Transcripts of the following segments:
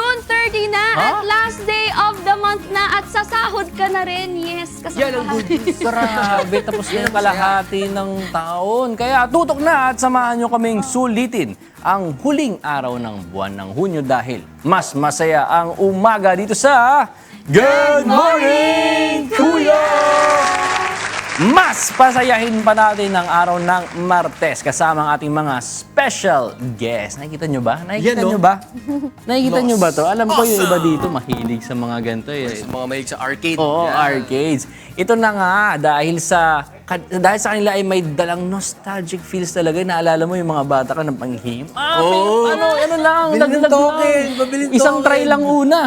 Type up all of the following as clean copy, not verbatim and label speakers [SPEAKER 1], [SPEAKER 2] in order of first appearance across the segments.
[SPEAKER 1] June 30 na at last day of the month na at sasahod ka na rin. Yes,
[SPEAKER 2] Yan ang good news.
[SPEAKER 3] Grabe, tapos na yung kalahati ng taon. Kaya tutok na at samahan nyo kaming sulitin ang huling araw ng buwan ng Hunyo dahil mas masaya ang umaga dito sa Good Morning, Kuya! Mas pasayahin pa natin ang araw ng Martes kasama ang ating mga special guests. Nakikita nyo ba? Nakikita
[SPEAKER 2] Yan, no?
[SPEAKER 3] nyo ba? Nakikita nyo ba to? Alam ko yung
[SPEAKER 2] Awesome!
[SPEAKER 3] iba dito mahilig sa mga ganito eh.
[SPEAKER 2] Sa mga mahilig sa arcade.
[SPEAKER 3] Oo,
[SPEAKER 2] Yan.
[SPEAKER 3] arcades. Ito na nga, dahil sa kanila ay may dalang nostalgic feels talaga. Naalala mo yung mga bata ka ng panghim.
[SPEAKER 2] Oo.
[SPEAKER 3] Ano lang,
[SPEAKER 2] Bilhin
[SPEAKER 3] dagdag
[SPEAKER 2] token,
[SPEAKER 3] lang.
[SPEAKER 2] pabilin
[SPEAKER 3] Isang try
[SPEAKER 2] token.
[SPEAKER 3] lang una.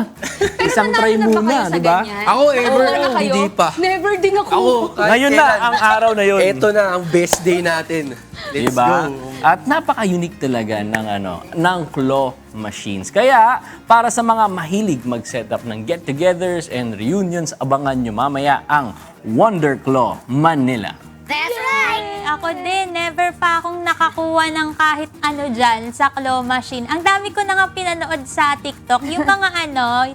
[SPEAKER 3] Isang try
[SPEAKER 1] nanalo na ba
[SPEAKER 3] muna,
[SPEAKER 1] kayo sa
[SPEAKER 3] di ba?
[SPEAKER 1] ganyan?
[SPEAKER 2] Ako, ever,
[SPEAKER 1] Nanalo na kayo?
[SPEAKER 2] hindi pa.
[SPEAKER 1] Never din ako.
[SPEAKER 2] Ako, kahit
[SPEAKER 3] Ngayon na
[SPEAKER 2] kailan.
[SPEAKER 3] ang araw na yun.
[SPEAKER 2] Ito na ang best day natin. Let's
[SPEAKER 3] Diba?
[SPEAKER 2] go.
[SPEAKER 3] At napaka-unique talaga ng claw machines. Kaya, para sa mga mahilig mag-set up ng get-togethers and reunions, abangan nyo mamaya ang Wonder Claw Manila.
[SPEAKER 4] That's right! Ako din, never pa akong nakakuha ng kahit ano dyan sa claw machine. Ang dami ko na nga pinanood sa TikTok. Yung mga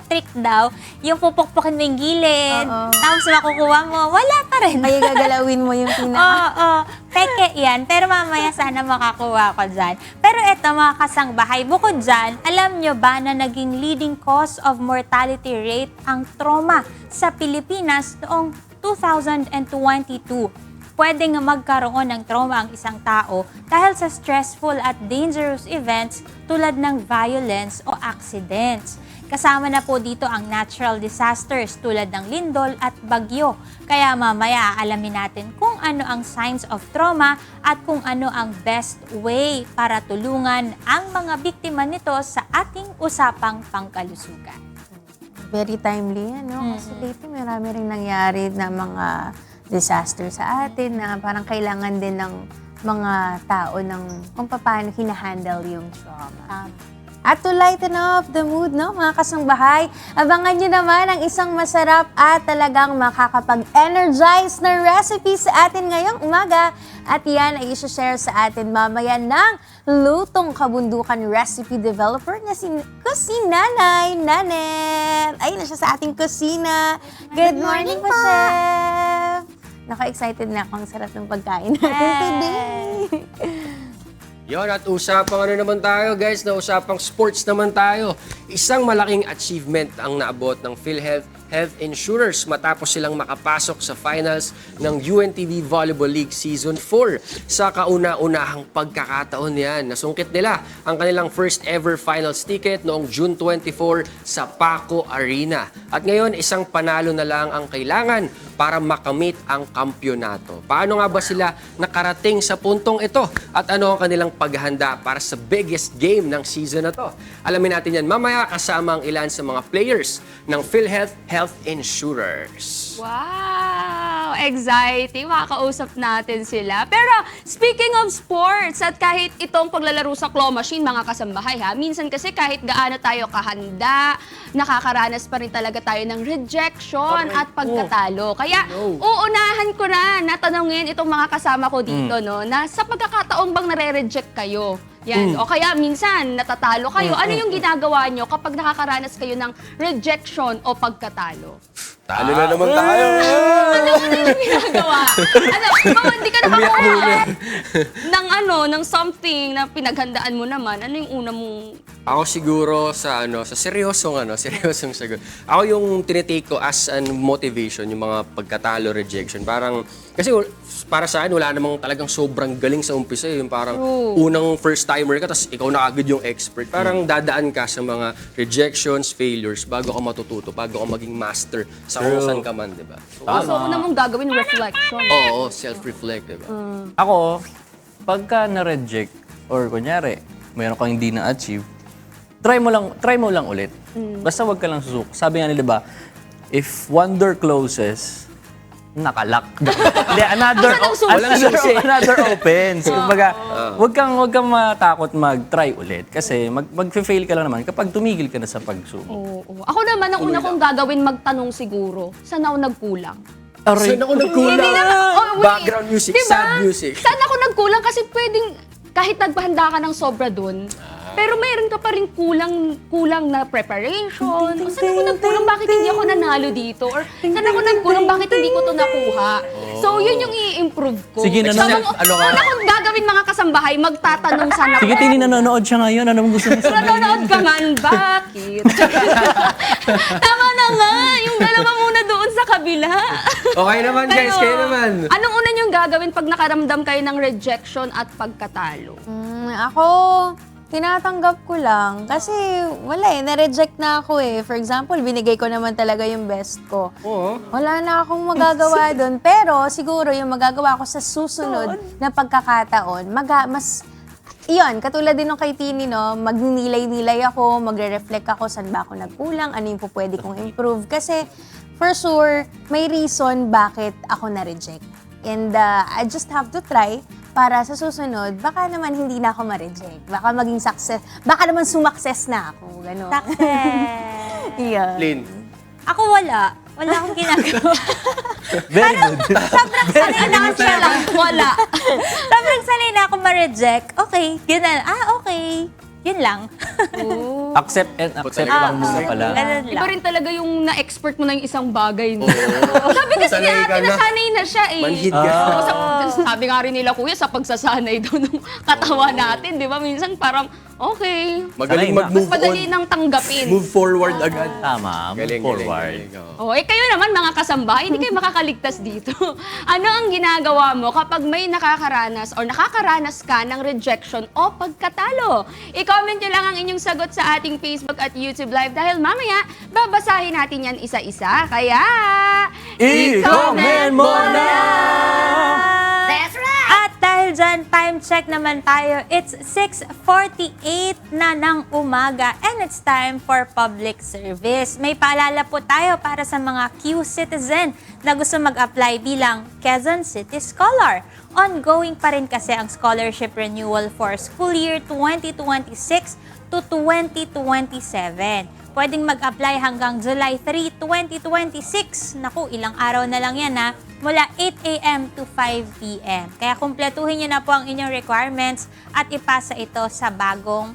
[SPEAKER 4] trick daw, yung pupukpukin mo yung gilid, tapos makukuha mo, wala pa rin.
[SPEAKER 5] Ay, gagalawin mo yung
[SPEAKER 4] Oo, peke yan. Pero mamaya sana makakuha ko dyan. Pero eto mga kasangbahay, bukod dyan, alam nyo ba na naging leading cause of mortality rate ang trauma sa Pilipinas noong 2022? Pwedeng magkaroon ng trauma ang isang tao dahil sa stressful at dangerous events tulad ng violence o accidents. Kasama na po dito ang natural disasters tulad ng lindol at bagyo. Kaya mamaya alamin natin kung ano ang signs of trauma at kung ano ang best way para tulungan ang mga biktima nito sa ating usapang pangkalusugan.
[SPEAKER 5] very timely yan, no? Kasi lately marami rin nangyari na mga disaster sa atin na parang kailangan din ng mga tao ng kung paano hinahandle yung trauma. At to lighten up the mood, no, mga kasangbahay, abangan nyo naman ang isang masarap at talagang makakapag-energize na recipe sa atin ngayong umaga. At yan ay isa-share sa atin mamaya ng lutong kabundukan recipe developer na si Nanay Nanet. Ayun na siya sa ating kusina. Good morning po, Chef! Naka-excited na ako. Ang sarap ng pagkain natin today.
[SPEAKER 2] Yon, at usapang ano naman tayo guys, na usapang sports naman tayo. Isang malaking achievement ang naabot ng PhilHealth Health Insurers matapos silang makapasok sa finals ng UNTV Volleyball League Season 4. Sa kauna-unahang pagkakataon yan, nasungkit nila ang kanilang first ever finals ticket noong June 24 sa Paco Arena. At ngayon, isang panalo na lang ang kailangan para makamit ang kampyonato. Paano nga ba sila nakarating sa puntong ito? At ano ang kanilang paghahanda para sa biggest game ng season na to? Alamin natin yan mamaya kasama ang ilan sa mga players ng PhilHealth Health Insurers.
[SPEAKER 1] Wow! Exciting! Makakausap natin sila. Pero speaking of sports, at kahit itong paglalaro sa claw machine, mga kasambahay ha, minsan kasi kahit gaano tayo kahanda, nakakaranas pa rin talaga tayo ng rejection at pagkatalo. Kaya uunahan ko na natanungin itong mga kasama ko dito, no, na sa pagkakataong bang nare-reject kayo? Yan. O kaya minsan natatalo kayo. Ano yung ginagawa nyo kapag nakakaranas kayo ng rejection o pagkatalo?
[SPEAKER 2] Talo na naman tayo!
[SPEAKER 1] Ano yung ginagawa? Kung hindi ka nakakuha ng something na pinaghandaan mo naman, ano yung una mong...
[SPEAKER 2] Ako siguro sa seryosong sagot. Ako yung tinitake ko as an motivation, yung mga pagkatalo, rejection. Parang, kasi para sa akin, wala namang talagang sobrang galing sa umpisa. Yung parang unang first timer ka, tapos ikaw na agad yung expert. Parang dadaan ka sa mga rejections, failures, bago ka matututo, bago ka maging master sa kung saan ka man, di ba?
[SPEAKER 1] So, una mong gagawin reflection.
[SPEAKER 2] Oo, self-reflect, di ba?
[SPEAKER 3] Ako, pagka na-reject, or kunyari, mayroon kang hindi na-achieve, try mo lang ulit. Basta wag ka lang susuk. Sabi nga nila, diba, if one door closes, nakalock. Hindi, another opens. Kumbaga, wag kang matakot mag-try ulit kasi mag-fail ka lang naman kapag tumigil ka na sa pagsubok.
[SPEAKER 1] Oo. Ako naman, ang una kong gagawin magtanong siguro, saan ako nagkulang?
[SPEAKER 2] Saan ako nagkulang?
[SPEAKER 1] Wait.
[SPEAKER 2] Background music,
[SPEAKER 1] Diba?
[SPEAKER 2] sad music.
[SPEAKER 1] Saan ako nagkulang? Kasi pwedeng, kahit nagbahanda ka ng sobra dun, pero mayroon ka pa rin kulang na preparation. O, saan ako nagkulang? Bakit hindi ako nanalo dito? Or saan ako nagkulang? Bakit hindi ko to nakuha? So, yun yung i-improve ko.
[SPEAKER 3] Sige,
[SPEAKER 1] So,
[SPEAKER 2] ano ka?
[SPEAKER 1] una kong gagawin mga kasambahay, magtatanong sana
[SPEAKER 3] Sige, Tini, nanonood siya ngayon. Ano mong gusto mo sabihin?
[SPEAKER 1] Nanonood ka man, bakit? Tama na nga, yung dalawa muna doon sa kabila.
[SPEAKER 2] Okay naman guys,
[SPEAKER 1] Pero,
[SPEAKER 2] kayo naman.
[SPEAKER 1] Anong una niyong gagawin pag nakaramdam kayo ng rejection at pagkatalo?
[SPEAKER 5] Ako, tinatanggap ko lang. Kasi wala na-reject na ako eh. For example, binigay ko naman talaga yung best ko.
[SPEAKER 2] Oo.
[SPEAKER 5] Wala na akong magagawa doon. Pero siguro yung magagawa ko sa susunod na pagkakataon, iyon, katulad din ng kay Tini, no, magnilay-nilay ako, magre-reflect ako saan ba ako nagkulang, ano yung pwede kong improve. Kasi, for sure, may reason bakit ako na-reject. And I just have to try para sa susunod, baka naman hindi na ako ma-reject. Baka maging success, baka naman sumakses na ako. Gano'n.
[SPEAKER 4] Success!
[SPEAKER 5] Yeah.
[SPEAKER 2] Lynn.
[SPEAKER 4] Ako wala. Wala akong ginagawa.
[SPEAKER 3] Very good.
[SPEAKER 4] Sobrang sanay na ako lang.
[SPEAKER 1] Wala.
[SPEAKER 4] Sobrang sanay na ako ma-reject. Okay, ganun. Okay. Yun lang.
[SPEAKER 3] Accept and accept lang muna pala.
[SPEAKER 4] Ganun
[SPEAKER 1] Iba
[SPEAKER 4] lang.
[SPEAKER 1] rin talaga yung na-expert mo na yung isang bagay. No? Sabi kasi ni
[SPEAKER 2] Sanay ka
[SPEAKER 1] ate,
[SPEAKER 2] na.
[SPEAKER 1] nasanay na siya eh.
[SPEAKER 2] Manhid ka.
[SPEAKER 1] Oo, sabi nga rin nila, kuya, sa pagsasanay daw ng katawan natin, di ba? Minsan parang, okay.
[SPEAKER 2] Magaling
[SPEAKER 3] Sanay na.
[SPEAKER 2] mag-move
[SPEAKER 1] Madali
[SPEAKER 2] on.
[SPEAKER 1] nang tanggapin.
[SPEAKER 2] Move forward agad.
[SPEAKER 3] Tama, move
[SPEAKER 2] Galing,
[SPEAKER 3] forward.
[SPEAKER 2] galing, galing.
[SPEAKER 1] Oh, kayo naman mga kasambahay, hindi kayo makakaligtas dito. Ano ang ginagawa mo kapag may nakakaranas or nakakaranas ka ng rejection o pagkatalo? I-comment nyo lang ang inyong sagot sa ating Facebook at YouTube Live dahil mamaya babasahin natin yan isa-isa. Kaya,
[SPEAKER 3] I-comment mo na!
[SPEAKER 1] That's right!
[SPEAKER 4] At dahil dyan, time check naman tayo. It's 6:48 na ng umaga and it's time for public service. May paalala po tayo para sa mga Q-citizen na gusto mag-apply bilang Quezon City Scholar. Ongoing pa rin kasi ang scholarship renewal for school year 2026 to 2027. Pwedeng mag-apply hanggang July 3, 2026. Naku, ilang araw na lang yan ha. Mula 8 a.m. to 5 p.m. Kaya kumpletuhin nyo na po ang inyong requirements at ipasa ito sa bago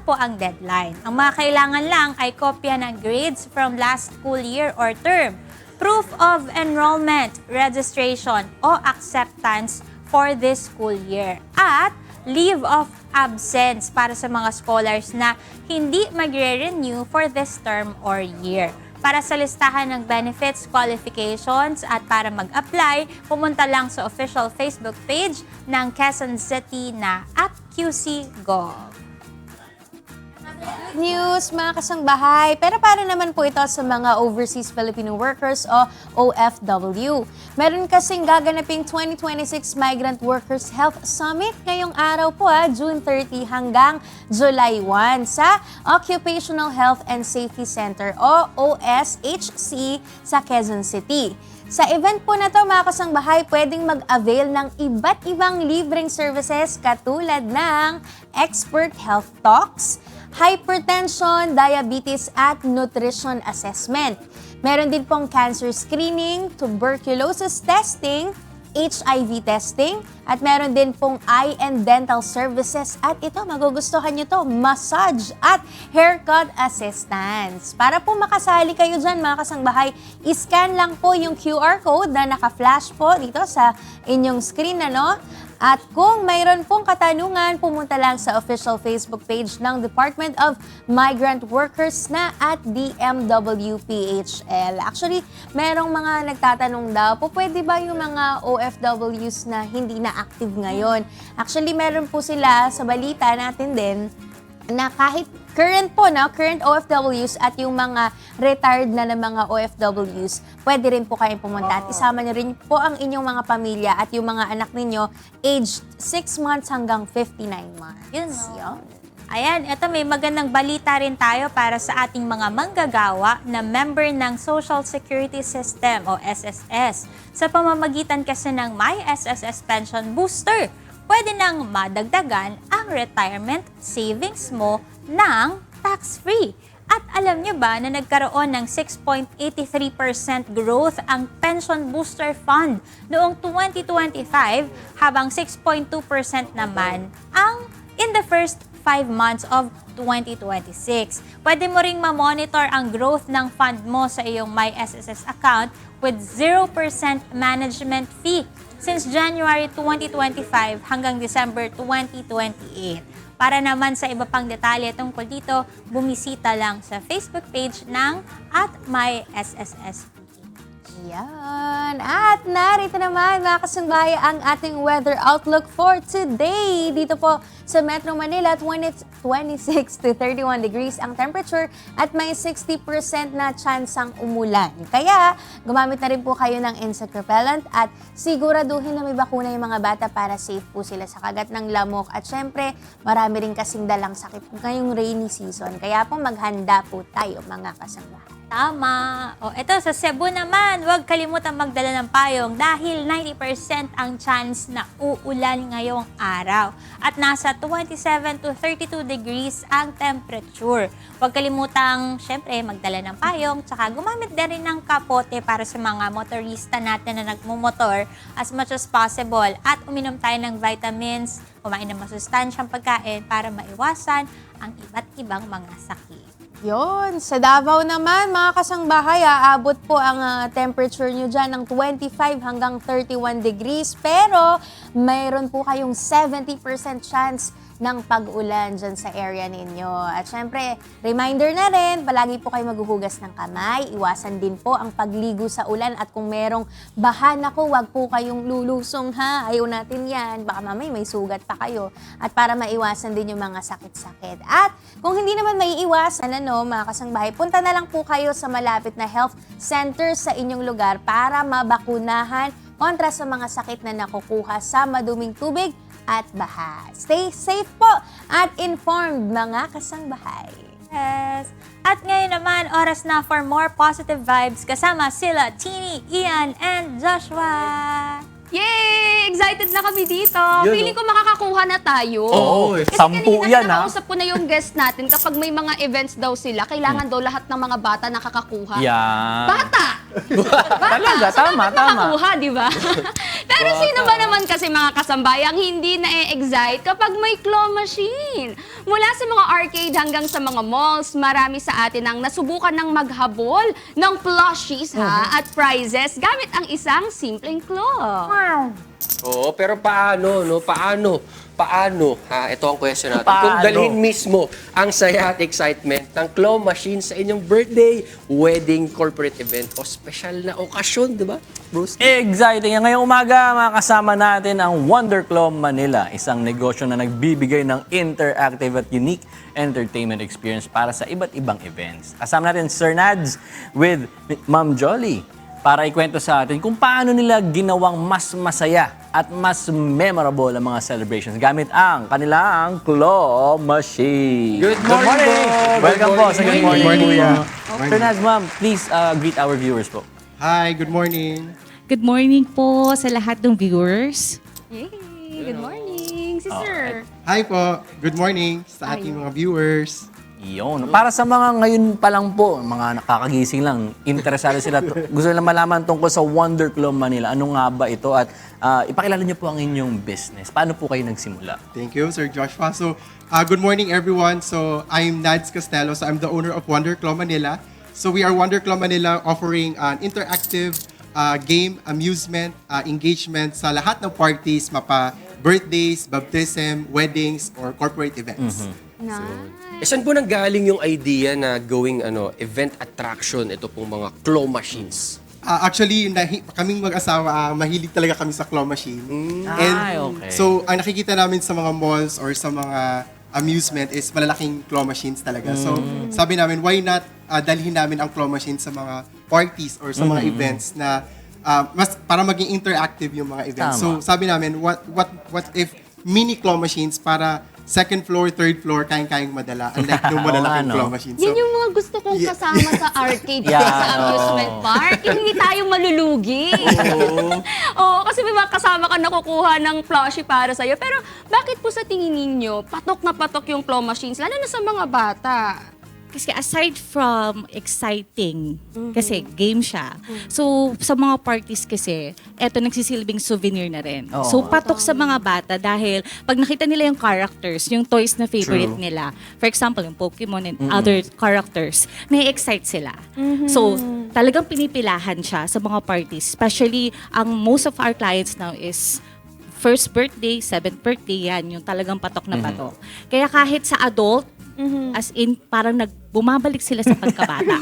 [SPEAKER 4] po ang deadline. Ang mga kailangan lang ay kopya ng grades from last school year or term, proof of enrollment, registration o acceptance for this school year, at leave of absence para sa mga scholars na hindi magre-renew for this term or year. Para sa listahan ng benefits, qualifications at para mag-apply, pumunta lang sa official Facebook page ng Quezon City na @QCGov.
[SPEAKER 5] News, mga kasangbahay. Pero para naman po ito sa mga Overseas Filipino Workers o OFW. Meron kasing gaganaping 2026 Migrant Workers Health Summit ngayong araw po, June 30 hanggang July 1 sa Occupational Health and Safety Center o OSHC sa Quezon City. Sa event po na to, mga kasangbahay, pwedeng mag-avail ng iba't ibang libreng services katulad ng expert health talks, hypertension, diabetes at nutrition assessment. Meron din pong cancer screening, tuberculosis testing, HIV testing, at meron din pong eye and dental services. At ito, magugustuhan nyo to, massage at haircut assistance. Para po makasali kayo dyan, mga kasangbahay, iscan lang po yung QR code na naka-flash po dito sa inyong screen, ano? At kung mayroon pong katanungan, pumunta lang sa official Facebook page ng Department of Migrant Workers na @DMWPHL. Actually, merong mga nagtatanong daw, pwede ba yung mga OFWs na hindi na active ngayon? Actually, meron po sila sa balita natin din na kahit current OFWs at yung mga retired na mga OFWs, pwede rin po kayong pumunta at isama niyo rin po ang inyong mga pamilya at yung mga anak ninyo aged 6 months hanggang 59 months.
[SPEAKER 4] Yun, no?
[SPEAKER 5] Yun.
[SPEAKER 4] Ayan, eto may magandang balita rin tayo para sa ating mga manggagawa na member ng Social Security System o SSS. Sa pamamagitan kasi ng My SSS Pension Booster, pwede nang madagdagan ang retirement savings mo ng tax-free. At alam nyo ba na nagkaroon ng 6.83% growth ang Pension Booster Fund noong 2025 habang 6.2% naman ang in the first 5 months of 2026. Pwede mo ring ma-monitor ang growth ng fund mo sa iyong MySSS account with 0% management fee since January 2025 hanggang December 2028. Para naman sa iba pang detalye tungkol dito, bumisita lang sa Facebook page ng @MySSS.
[SPEAKER 5] Yan. At narito naman mga kasangbahay ang ating weather outlook for today. Dito po sa Metro Manila, 26 to 31 degrees ang temperature at may 60% na chance ang umulan. Kaya gumamit na rin po kayo ng insect repellent at siguraduhin na may bakuna yung mga bata para safe po sila sa kagat ng lamok. At syempre, marami rin kasing dalang sakit ngayong rainy season. Kaya po maghanda po tayo mga kasangbahay.
[SPEAKER 4] Tama. O, ito sa Cebu naman, huwag kalimutan magdala ng payong dahil 90% ang chance na uulan ngayong araw. At nasa 27 to 32 degrees ang temperature. Huwag kalimutang, syempre, magdala ng payong, tsaka gumamit na rin ng kapote para sa mga motorista natin na nagmumotor as much as possible. At uminom tayo ng vitamins, kumain ng masustansyang pagkain para maiwasan ang iba't ibang mga sakit.
[SPEAKER 5] Yon, sa Davao naman, mga kasangbahay, aabot po ang temperature nyo dyan ng 25 hanggang 31 degrees. Pero, mayroon po kayong 70% chance ng pag-ulan dyan sa area ninyo. At syempre, reminder na rin, palagi po kayo maghuhugas ng kamay. Iwasan din po ang pagligo sa ulan. At kung merong baha, naku, wag po kayong lulusong ha. Ayaw natin yan. Baka mamay may sugat pa kayo. At para maiwasan din yung mga sakit-sakit. At kung hindi naman maiiwasan, mga kasangbahay, punta na lang po kayo sa malapit na health center sa inyong lugar para mabakunahan kontra sa mga sakit na nakukuha sa maduming tubig at baha. Stay safe po at informed mga kasangbahay.
[SPEAKER 4] Yes. At ngayon naman, oras na for more positive vibes kasama sila Teenie, Ian, and Joshua.
[SPEAKER 1] Yay! Excited na kami dito.
[SPEAKER 2] Yun,
[SPEAKER 1] Feeling ko makakakuha na tayo.
[SPEAKER 3] Oo,
[SPEAKER 1] Kasi
[SPEAKER 3] 10
[SPEAKER 1] kanina
[SPEAKER 3] yan, ha?
[SPEAKER 1] nakausap ko na yung guest natin, kapag may mga events daw sila, kailangan daw lahat ng mga bata nakakakuha.
[SPEAKER 3] Yan.
[SPEAKER 1] Bata!
[SPEAKER 3] Talaga,
[SPEAKER 1] So,
[SPEAKER 3] tama,
[SPEAKER 1] dapat
[SPEAKER 3] tama.
[SPEAKER 1] makakuha, di ba? Pero sino ba naman kasi mga kasambayang hindi na-excite kapag may claw machine? Mula sa mga arcade hanggang sa mga malls, marami sa atin ang nasubukan ng maghabol ng plushies at prizes gamit ang isang simpleng claw.
[SPEAKER 2] Oo, pero paano, no? Paano? Ha, ito ang question natin.
[SPEAKER 3] Paano?
[SPEAKER 2] Kung dalhin mismo ang saya at excitement ng claw machine sa inyong birthday, wedding, corporate event, o special na okasyon, di ba, Bruce?
[SPEAKER 3] Exciting! Ngayong umaga, makakasama natin ang Wonder Claw Manila, isang negosyo na nagbibigay ng interactive at unique entertainment experience para sa iba't ibang events. Kasama natin Sir Nads with Ma'am Jolly para ikwento sa atin kung paano nila ginawang mas masaya at mas memorable ang mga celebrations gamit ang kanilang claw machine.
[SPEAKER 2] Good morning po.
[SPEAKER 3] Welcome po sa Good Morning,
[SPEAKER 6] Kuya.
[SPEAKER 3] Sir Nads, ma'am, please greet our viewers po.
[SPEAKER 6] Hi, good morning.
[SPEAKER 7] Good morning po sa lahat ng viewers.
[SPEAKER 1] Yay! Good morning, sister.
[SPEAKER 6] Hi po, good morning sa ating mga viewers.
[SPEAKER 3] Iyon. Para sa mga ngayon pa lang po, mga nakakagising lang, interesado sila, gusto nila malaman tungkol sa Wonder Claw Manila. Ano nga ba ito? At ipakilala niyo po ang inyong business. Paano po kayo nagsimula?
[SPEAKER 6] Thank you, Sir Joshua. So, good morning everyone. So, I'm Nads Castello. So, I'm the owner of Wonder Claw Manila. So, we are Wonder Claw Manila offering an interactive game, amusement, engagement sa lahat ng parties, mapa birthdays, baptism, weddings, or corporate events.
[SPEAKER 2] Saan po nanggaling yung idea na gawing event attraction ito pong mga claw machines?
[SPEAKER 6] Actually, kaming mag-asawa, mahilig talaga kami sa claw machine.
[SPEAKER 3] Ay, okay.
[SPEAKER 6] So, ang nakikita namin sa mga malls or sa mga amusement is malalaking claw machines talaga. So, sabi namin, why not dalhin namin ang claw machine sa mga parties or sa mga events na mas para maging interactive yung mga events.
[SPEAKER 3] Tama.
[SPEAKER 6] So, sabi namin, what if mini claw machines para second floor, third floor, kayang-kayang madala. Unlike yung malalaking claw machine.
[SPEAKER 1] Yan yung mga gusto kong kasama sa arcade
[SPEAKER 3] Yeah,
[SPEAKER 1] sa amusement park. Yung hindi tayo malulugi. Oo, kasi may mga kasama ka nakukuha ng plushie para sa'yo. Pero bakit po sa tingin ninyo, patok na patok yung claw machines, lalo na sa mga bata?
[SPEAKER 7] kasi aside from exciting, kasi game siya. So, sa mga parties kasi, eto nagsisilbing souvenir na rin.
[SPEAKER 3] Oo.
[SPEAKER 7] So, patok sa mga bata dahil pag nakita nila yung characters, yung toys na favorite nila, for example, yung Pokemon and other characters, may-excite sila. So, talagang pinipilahan siya sa mga parties. Especially, ang most of our clients now is first birthday, seventh birthday, yan, yung talagang patok na patok. Kaya kahit sa adult, as in, parang bumabalik sila sa pagkabata.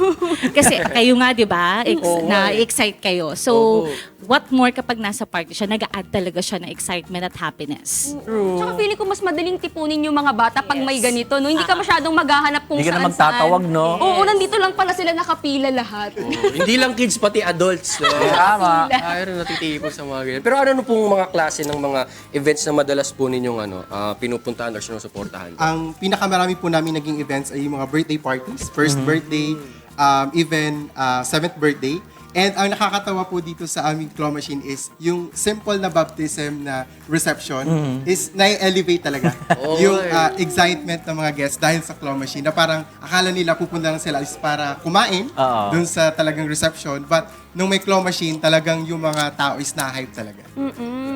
[SPEAKER 7] Kasi kayo nga, di ba, na-excite kayo. So, what more kapag nasa party siya, nag-a-add talaga siya ng excitement at happiness.
[SPEAKER 1] Tsaka feeling ko mas madaling tipunin yung mga bata pag may ganito, no? Hindi ka masyadong maghahanap kung
[SPEAKER 3] Hindi ka na
[SPEAKER 1] saan-saan.
[SPEAKER 3] magtatawag, no?
[SPEAKER 1] Oo, nandito lang pala sila nakapila lahat.
[SPEAKER 2] Hindi lang kids, pati adults. No?
[SPEAKER 3] Tama.
[SPEAKER 2] Ay, natitipon sa mga ganyan. Pero ano pong mga klase ng mga events na madalas po ninyong pinupuntahan or sinusuportahan?
[SPEAKER 6] Ang pinakamarami po namin naging events ay yung mga birthday parties, first birthday, even 7th birthday. And ang nakakatawa po dito sa aming claw machine is yung simple na baptism na reception is na-elevate talaga yung excitement ng mga guests dahil sa claw machine na parang akala nila pupunta lang sila is para kumain dun sa talagang reception, but nung may claw machine talagang yung mga tao is na-hype talaga.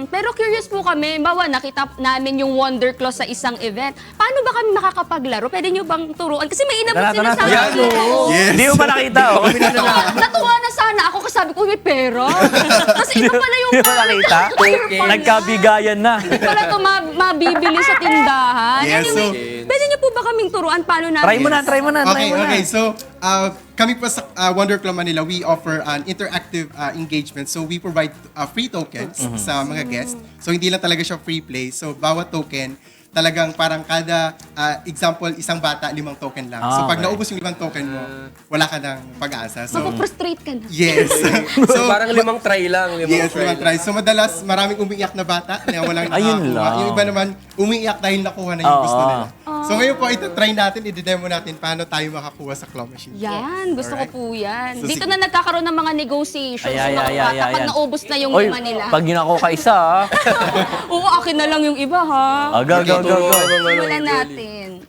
[SPEAKER 1] Pero curious po kami, bawa nakita namin yung Wonder Claw sa isang event. Paano ba kami makakapaglaro? Pwede nyo bang turuan? Kasi may inabot
[SPEAKER 3] Tara,
[SPEAKER 1] sila
[SPEAKER 3] tara,
[SPEAKER 1] sa
[SPEAKER 3] tara.
[SPEAKER 1] akin.
[SPEAKER 6] Yes.
[SPEAKER 3] Hindi mo ba nakita? Oh.
[SPEAKER 1] Natuwa na sana ako kasi sabi ko, may pera. Kasi ito pala yung
[SPEAKER 3] Hindi mo nakita?
[SPEAKER 1] Okay.
[SPEAKER 3] Nagkabigayan na.
[SPEAKER 1] Ito pala ito mabibili sa tindahan.
[SPEAKER 6] Yes,
[SPEAKER 1] Anyway, pwede niyo po ba kaming turuan paano namin?
[SPEAKER 3] Try mo na.
[SPEAKER 6] Okay. So, kami po sa Wonder Claw Manila, we offer an interactive engagement. So, we provide free tokens sa mga guests. So, hindi lang talaga siya free play. So, bawat token, talagang parang kada example, isang bata, 5 token lang. So, pag
[SPEAKER 3] Okay.
[SPEAKER 6] naubos yung 5 token mo, wala ka ng pag-asa. So,
[SPEAKER 1] Mapuprostrate ka na.
[SPEAKER 6] yes.
[SPEAKER 2] So, parang 5 try lang.
[SPEAKER 6] Yes, limang try. So, madalas, maraming umiiyak na bata na walang
[SPEAKER 3] Ayun
[SPEAKER 6] nakakuha.
[SPEAKER 3] lang.
[SPEAKER 6] Yung iba naman, umiiyak dahil nakuha na yung gusto
[SPEAKER 3] Oo.
[SPEAKER 6] nila. So, ngayon po, ito try natin, i-demo natin paano tayo makakuha sa claw machine.
[SPEAKER 1] Yan, gusto ko po yan.
[SPEAKER 6] So,
[SPEAKER 1] Dito
[SPEAKER 6] sige.
[SPEAKER 1] na nagkakaroon ng mga negotiations
[SPEAKER 3] Ay,
[SPEAKER 1] yung mga
[SPEAKER 3] ay,
[SPEAKER 1] bata
[SPEAKER 3] ay,
[SPEAKER 1] pag
[SPEAKER 3] ay.
[SPEAKER 1] naubos na yung
[SPEAKER 3] Oy,
[SPEAKER 1] 5 nila.
[SPEAKER 3] pag ginako ka isa,
[SPEAKER 1] Oo, akin na lang yung iba ha.
[SPEAKER 3] Go.
[SPEAKER 1] Simulan natin.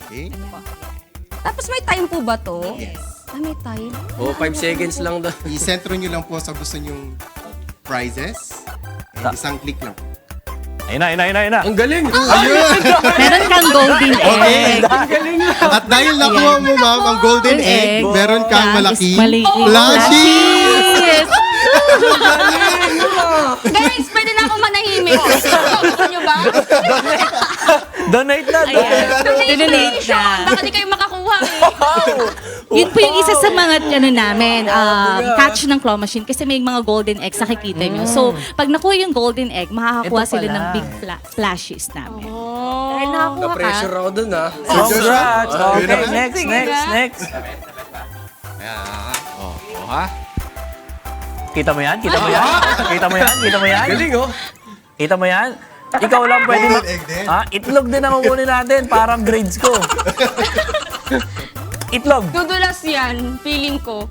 [SPEAKER 6] Okay?
[SPEAKER 1] Tapos may time po ba to?
[SPEAKER 6] Yes.
[SPEAKER 1] May time?
[SPEAKER 2] 5 seconds lang daw.
[SPEAKER 6] I-sentro nyo lang po sa gusto nyong prizes. And isang click lang.
[SPEAKER 3] Ayun na.
[SPEAKER 2] Ang galing!
[SPEAKER 7] Meron kang golden egg.
[SPEAKER 6] At dahil nakuha mo, ma'am, ang golden egg, meron kang malaki
[SPEAKER 7] Maliit.
[SPEAKER 6] plushie!
[SPEAKER 1] Guys, pwede na ako manahimik. Gusto nyo ba?
[SPEAKER 3] Donate na.
[SPEAKER 7] Donate na.
[SPEAKER 1] Baka di kayo makakuha eh.
[SPEAKER 7] Yun po yung isa sa mga namin, catch ng claw machine kasi may mga golden eggs nakikita nyo. So, pag nakuha yung golden egg, makakakuha
[SPEAKER 3] Ito
[SPEAKER 7] sila
[SPEAKER 3] pala.
[SPEAKER 7] ng big flashes namin.
[SPEAKER 1] Oh.
[SPEAKER 2] Na-pressure ako dun
[SPEAKER 3] Congrats. Okay,
[SPEAKER 6] naman.
[SPEAKER 3] next.
[SPEAKER 2] Ha?
[SPEAKER 3] Kita mo yan? Kita mo yan?
[SPEAKER 2] Galing oh!
[SPEAKER 3] Kita mo yan? Ikaw lang pwede
[SPEAKER 6] Golden egg din.
[SPEAKER 3] Itlog din ang kukunin natin. Parang grades ko. Itlog.
[SPEAKER 1] Dudulas yan, feeling ko.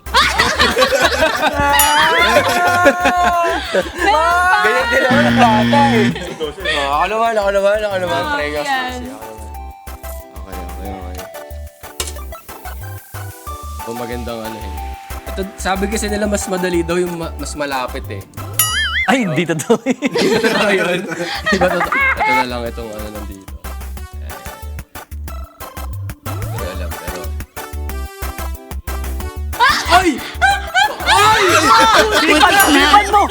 [SPEAKER 2] Ganyan din ako ng bata eh. Ako naman. Pregas.
[SPEAKER 1] yan.
[SPEAKER 2] Okay. Ito magandang ano eh. Ito, sabi kasi nila mas madali daw yung mas malapit eh.
[SPEAKER 3] Ay, hindi totoo.
[SPEAKER 2] Ito na yun. Diba ito na lang itong ano nandito. Hindi ko alam pero... Ay!
[SPEAKER 3] Lipan mo!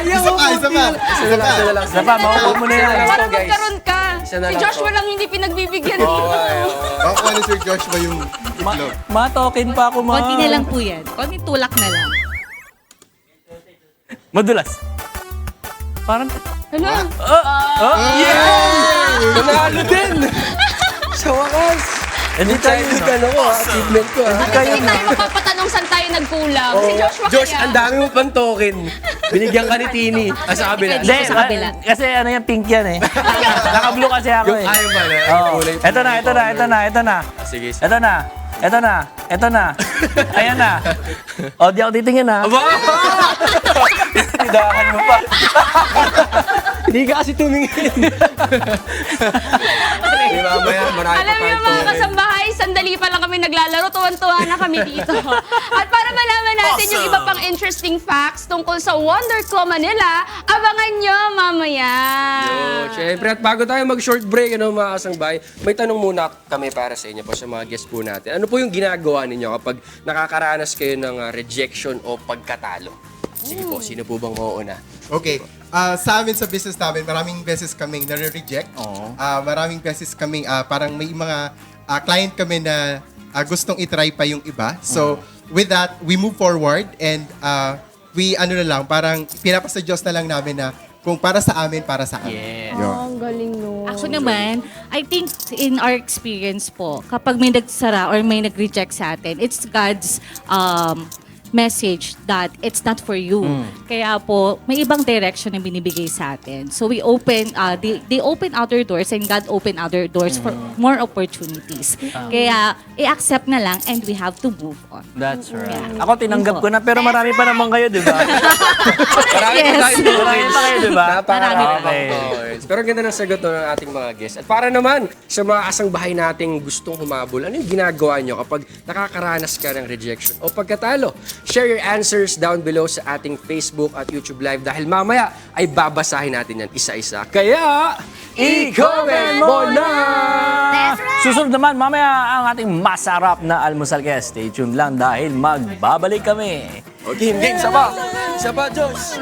[SPEAKER 6] Isa pa!
[SPEAKER 2] Isa na lang.
[SPEAKER 3] Isa pa, makuha mo na yan.
[SPEAKER 1] Para
[SPEAKER 2] guys.
[SPEAKER 1] magkaroon ka.
[SPEAKER 2] Isa na
[SPEAKER 1] Si
[SPEAKER 2] lang
[SPEAKER 1] Joshua
[SPEAKER 2] po.
[SPEAKER 1] lang hindi pinagbibigyan
[SPEAKER 2] Oo
[SPEAKER 1] dito.
[SPEAKER 2] nga eh.
[SPEAKER 6] Makuha ni Sir Joshua yung itlog.
[SPEAKER 3] Ma-token pa ako, ma.
[SPEAKER 7] Konti na lang po yan. Konti tulak na lang.
[SPEAKER 3] Madulas. Parang...
[SPEAKER 1] Hala.
[SPEAKER 2] Panalo din! Sa wakas! Hindi tayo ano ko, achievement ko ah.
[SPEAKER 1] Hindi tayo mapapatanong saan tayo nagkulang. Si Joshua
[SPEAKER 2] Josh,
[SPEAKER 1] kaya.
[SPEAKER 2] ang dami mo pang token. Binigyan ka ni Tini. Sa kabila.
[SPEAKER 3] Hindi,
[SPEAKER 7] Sa kabila.
[SPEAKER 3] kasi ano yan, pink yan eh. Naka-blue kasi ako
[SPEAKER 2] Yung
[SPEAKER 3] eh.
[SPEAKER 2] ayaw ba na?
[SPEAKER 3] Oo.
[SPEAKER 2] Kulay
[SPEAKER 3] Ito na.
[SPEAKER 2] Sige.
[SPEAKER 3] Ito na. Ayan na. O, di ako titingin ha.
[SPEAKER 2] Aba!
[SPEAKER 3] Tidahan mo pa.
[SPEAKER 2] Hindi ka kasi tumingin. Di ba, marami
[SPEAKER 1] Alam niyo mga kasambahay, sandali pa lang kami naglalaro, tuwan-tuwa na kami dito. At para malaman natin yung iba pang interesting facts tungkol sa Wonder Claw Manila, abangan nyo mamaya.
[SPEAKER 2] Siyempre, at bago tayo mag-short break, mga kasangbahay, may tanong muna kami para sa inyo po, sa mga guest po natin. Ano po yung ginagawa ninyo kapag nakakaranas kayo ng rejection o pagkatalo? Sige po, sino po bang mauuna?
[SPEAKER 6] Okay. Sa amin sa business namin, maraming beses kaming nare-reject. Maraming beses kaming parang may mga client kami na gustong itry pa yung iba. So, with that, we move forward and we parang pinapasa Diyos na lang namin na kung para sa amin, para sa amin.
[SPEAKER 3] Yeah.
[SPEAKER 1] Ang galing no.
[SPEAKER 7] Ako naman, I think in our experience po, kapag may nagsara or may nag-reject sa atin, it's God's message that it's not for you. Kaya po, may ibang direction na binibigay sa atin. So we open, they open other doors and God open other doors for more opportunities. Kaya i-accept na lang and we have to move on.
[SPEAKER 3] That's right. Ako tinanggap ko na, pero marami pa naman kayo, di ba?
[SPEAKER 2] Marami
[SPEAKER 7] Yes.
[SPEAKER 2] pa tayong
[SPEAKER 3] Marami pa kayo, di ba?
[SPEAKER 2] Napakarami
[SPEAKER 3] Marami
[SPEAKER 2] pa
[SPEAKER 3] pa.
[SPEAKER 2] points. Pero ang ganda ng sagot ng ating mga guests. At para naman sa mga kasangbahay nating gustong humabol, ano yung ginagawa nyo kapag nakakaranas ka ng rejection o pagkatalo? Share your answers down below sa ating Facebook at YouTube Live dahil mamaya ay babasahin natin yan isa-isa. Kaya, i-comment mo na!
[SPEAKER 3] Susunod naman, mamaya ang ating masarap na almusal. Kaya stay tuned lang dahil magbabalik kami.
[SPEAKER 2] Okay, game, saba! Saba, Diyos!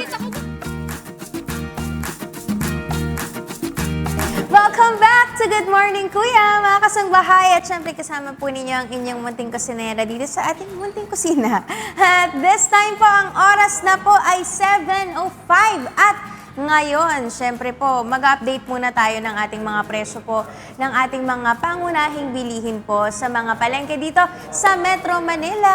[SPEAKER 5] Welcome back to Good Morning Kuya, mga kasangbahay. At syempre kasama po ninyo ang inyong munting kusinera dito sa ating munting kusina. At this time po, ang oras na po ay 7:05 at ngayon, syempre po, mag-update muna tayo ng ating mga presyo po ng ating mga pangunahing bilihin po sa mga palengke dito sa Metro Manila.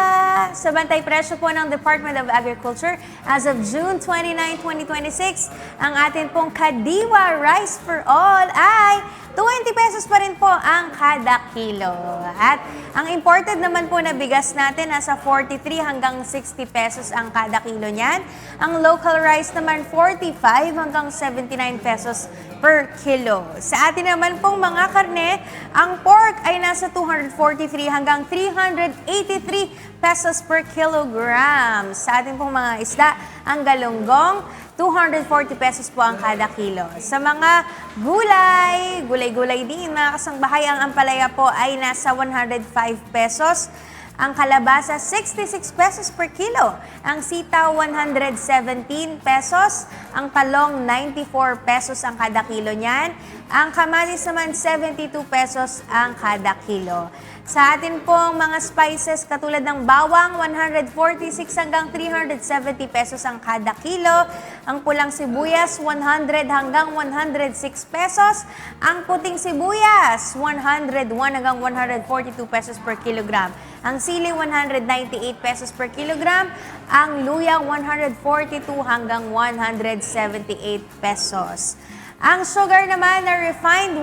[SPEAKER 5] Sa bantay presyo po ng Department of Agriculture as of June 29, 2026, ang atin pong Kadiwa Rice for All ay 20 pesos pa rin po ang kada kilo. At ang imported naman po na bigas natin nasa 43 hanggang 60 pesos ang kada kilo niyan. Ang local rice naman 45 hanggang 79 pesos per kilo. Sa atin naman pong mga karne, ang pork ay nasa 243 hanggang 383 pesos per kilogram. Sa atin pong mga isda, ang galunggong 240 pesos po ang kada kilo. Sa mga gulay-gulay din, mga kasangbahay, ang ampalaya po ay nasa 105 pesos. Ang kalabasa, 66 pesos per kilo. Ang sitaw, 117 pesos. Ang talong, 94 pesos ang kada kilo niyan. Ang kamatis naman, 72 pesos ang kada kilo. Sa atin pong mga spices, katulad ng bawang, 146 hanggang 370 pesos ang kada kilo. Ang pulang sibuyas, 100 hanggang 106 pesos. Ang puting sibuyas, 101 hanggang 142 pesos per kilogram. Ang sili, 198 pesos per kilogram. Ang luya, 142 hanggang 178 pesos. Ang sugar naman na refined,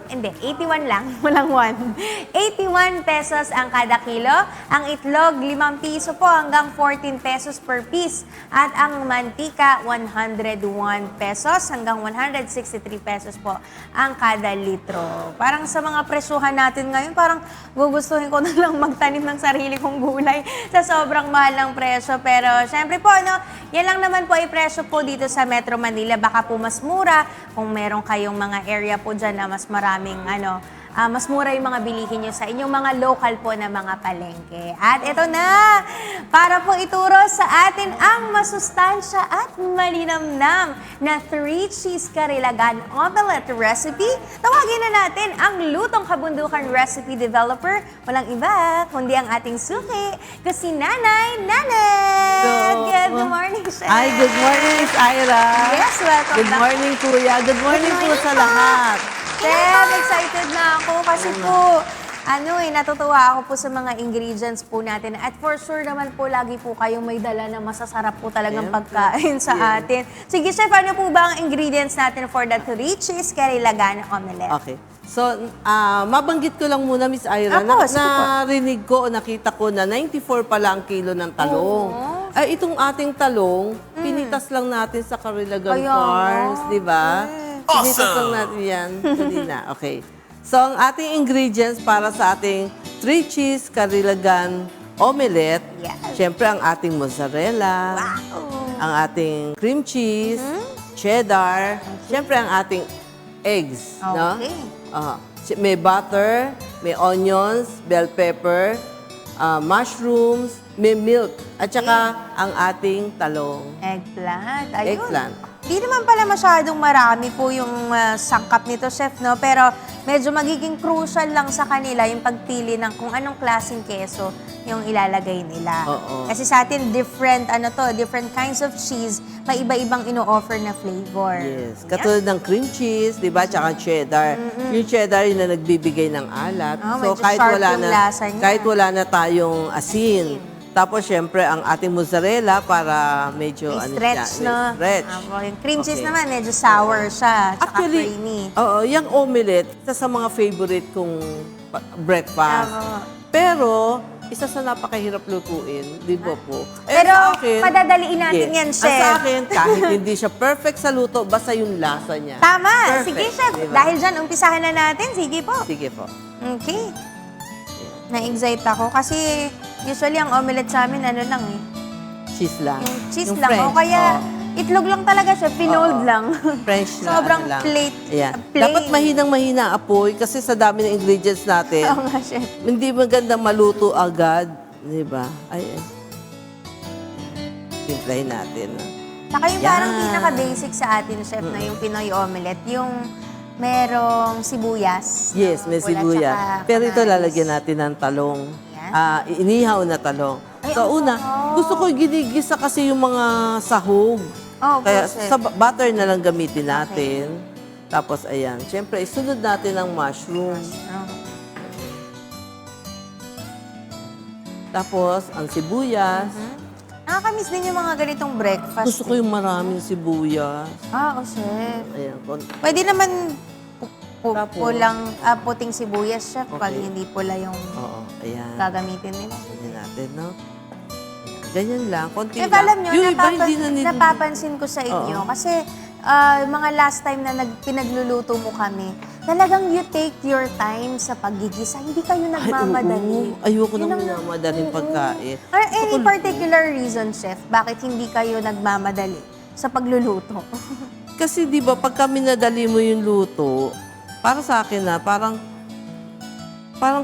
[SPEAKER 5] 81 lang, walang 1. 81 pesos ang kada kilo. Ang itlog, 5 piso po hanggang 14 pesos per piece. At ang mantika, 101 pesos hanggang 163 pesos po ang kada litro. Parang sa mga presyuhan natin ngayon, parang gugustuhin ko na lang magtanim ng sarili kong gulay sa sobrang mahal ng presyo. Pero syempre po, yan lang naman po ay presyo po dito sa Metro Manila. Baka po mas mura kung meron kayong mga area po dyan na mas maraming mas mura yung mga bilihin nyo sa inyong mga local po na mga palengke. At ito na, para po ituro sa atin ang masustansya at malinamnam na 3 cheese karilagan omelette recipe. Tawagin na natin ang Lutong Kabundukan recipe developer. Walang iba, kundi ang ating suki, si Nanay Nanet. Good morning, Chef.
[SPEAKER 8] Ay, good morning, Miss Ira.
[SPEAKER 5] Yes, welcome
[SPEAKER 8] Good
[SPEAKER 5] back.
[SPEAKER 8] morning, Kuya. Good morning po sa lahat.
[SPEAKER 5] Chef, excited na ako kasi po, natutuwa ako po sa mga ingredients po natin. At for sure naman po, lagi po kayong may dala na masasarap po talagang pagkain sa atin. Sige, Chef, ano po ba ang ingredients natin for the 3 cheese karilagan omelette?
[SPEAKER 8] Okay. So, mabanggit ko lang muna, Miss Ira,
[SPEAKER 5] Ako, sige po.
[SPEAKER 8] narinig ko o nakita ko na 94 pala ang kilo ng talong. Ay, itong ating talong, pinitas lang natin sa Karilagan
[SPEAKER 5] Kaya
[SPEAKER 8] Farms,
[SPEAKER 5] nga.
[SPEAKER 8] di ba? Pinitas lang natin yan. Hindi na. Okay. So, ang ating ingredients para sa ating 3 cheese karilagan omelette,
[SPEAKER 5] Yes.
[SPEAKER 8] syempre ang ating mozzarella, ang ating cream cheese, cheddar, syempre ang ating eggs, no?
[SPEAKER 5] Okay.
[SPEAKER 8] May butter, may onions, bell pepper, mushrooms, may milk, at saka ang ating talong.
[SPEAKER 5] Eggplant. Ayun.
[SPEAKER 8] Eggplant.
[SPEAKER 5] Di naman pala masyadong marami po yung sangkap nito, chef, no? Pero medyo magiging crucial lang sa kanila yung pagpili ng kung anong klaseng keso yung ilalagay nila.
[SPEAKER 8] Oo.
[SPEAKER 5] Kasi sa atin, different kinds of cheese, may iba-ibang ino-offer na flavor.
[SPEAKER 8] Yes. Katulad ng cream cheese, di ba? Tsaka cheddar. Yung cheddar yun na nagbibigay ng alat.
[SPEAKER 5] Oh, medyo sharp yung lasa niya.
[SPEAKER 8] kahit wala na tayong asin. Tapos, syempre, ang ating mozzarella para medyo
[SPEAKER 5] May
[SPEAKER 8] siya,
[SPEAKER 5] stretch, no?
[SPEAKER 8] may stretch.
[SPEAKER 5] Apo, yung cream cheese
[SPEAKER 8] Okay.
[SPEAKER 5] naman, medyo sour siya, tsaka creamy.
[SPEAKER 8] Oo, yung omelette, isa sa mga favorite kong breakfast.
[SPEAKER 5] Tama.
[SPEAKER 8] Pero, isa sa napakahirap lutuin, di ba po?
[SPEAKER 5] Pero,
[SPEAKER 8] sa akin,
[SPEAKER 5] padadaliin natin yan,
[SPEAKER 8] Ang
[SPEAKER 5] chef.
[SPEAKER 8] sa akin, kahit hindi siya perfect sa luto, basta yung lasa niya.
[SPEAKER 5] Tama!
[SPEAKER 8] Perfect,
[SPEAKER 5] Sige, chef.
[SPEAKER 8] di ba?
[SPEAKER 5] Dahil dyan, umpisahan na natin. Sige po.
[SPEAKER 8] Sige po.
[SPEAKER 5] Okay. Na-excite ako kasi usually ang omelette sa amin, ano lang eh.
[SPEAKER 8] Cheese lang.
[SPEAKER 5] Yung cheese
[SPEAKER 8] Yung
[SPEAKER 5] lang.
[SPEAKER 8] French,
[SPEAKER 5] O kaya,
[SPEAKER 8] oo.
[SPEAKER 5] itlog lang talaga siya. Pinold
[SPEAKER 8] Oo.
[SPEAKER 5] lang.
[SPEAKER 8] French na
[SPEAKER 5] Sobrang
[SPEAKER 8] ano lang.
[SPEAKER 5] plate.
[SPEAKER 8] Ayan.
[SPEAKER 5] plain.
[SPEAKER 8] Dapat mahinang-mahina ang apoy kasi sa dami ng ingredients natin,
[SPEAKER 5] Oo nga, chef.
[SPEAKER 8] hindi magandang maluto agad. Di ba? Ay. Timplahin natin.
[SPEAKER 5] Saka yung
[SPEAKER 8] Yan.
[SPEAKER 5] parang pinaka-basic sa atin, chef, na yung Pinoy omelette, yung merong sibuyas.
[SPEAKER 8] Yes, may
[SPEAKER 5] pula,
[SPEAKER 8] sibuyas.
[SPEAKER 5] tsaka
[SPEAKER 8] Pero ito
[SPEAKER 5] kamatis.
[SPEAKER 8] lalagyan natin ng talong.
[SPEAKER 5] Yan.
[SPEAKER 8] Inihaw na talong.
[SPEAKER 5] Ay,
[SPEAKER 8] So
[SPEAKER 5] ang
[SPEAKER 8] una,
[SPEAKER 5] sarap.
[SPEAKER 8] gusto ko ginigisa kasi yung mga sahog.
[SPEAKER 5] Oh,
[SPEAKER 8] Kaya
[SPEAKER 5] chef.
[SPEAKER 8] sa butter na lang gamitin natin. Tapos ayan, syempre isunod natin ang mushroom. Tapos ang sibuyas.
[SPEAKER 5] Nakakamiss din yung mga ganitong breakfast.
[SPEAKER 8] Gusto ko yung maraming sibuyas.
[SPEAKER 5] Oo, chef.
[SPEAKER 8] Ayan,
[SPEAKER 5] Pwede naman
[SPEAKER 8] Tapos?
[SPEAKER 5] puting sibuyas, chef, pag
[SPEAKER 8] Okay.
[SPEAKER 5] hindi pula yung
[SPEAKER 8] Oo, ayan.
[SPEAKER 5] gagamitin nila.
[SPEAKER 8] Ganyan natin, no? Ganyan lang, konti
[SPEAKER 5] Chef,
[SPEAKER 8] lang.
[SPEAKER 5] alam nyo,
[SPEAKER 8] Yung iba, hindi na nila-
[SPEAKER 5] napapansin ko sa inyo, kasi mga last time na pinagluluto mo kami, talagang you take your time sa paggigisa. Hindi kayo nagmamadali.
[SPEAKER 8] Ay, oo. Ayoko
[SPEAKER 5] Yun
[SPEAKER 8] nang
[SPEAKER 5] ang-
[SPEAKER 8] minamadaling
[SPEAKER 5] Oo.
[SPEAKER 8] pagkain.
[SPEAKER 5] Or
[SPEAKER 8] Gusto
[SPEAKER 5] any
[SPEAKER 8] ko
[SPEAKER 5] particular reason, chef, bakit hindi kayo nagmamadali sa pagluluto?
[SPEAKER 8] Kasi di ba pag kami nadali mo yung luto, para sa akin na parang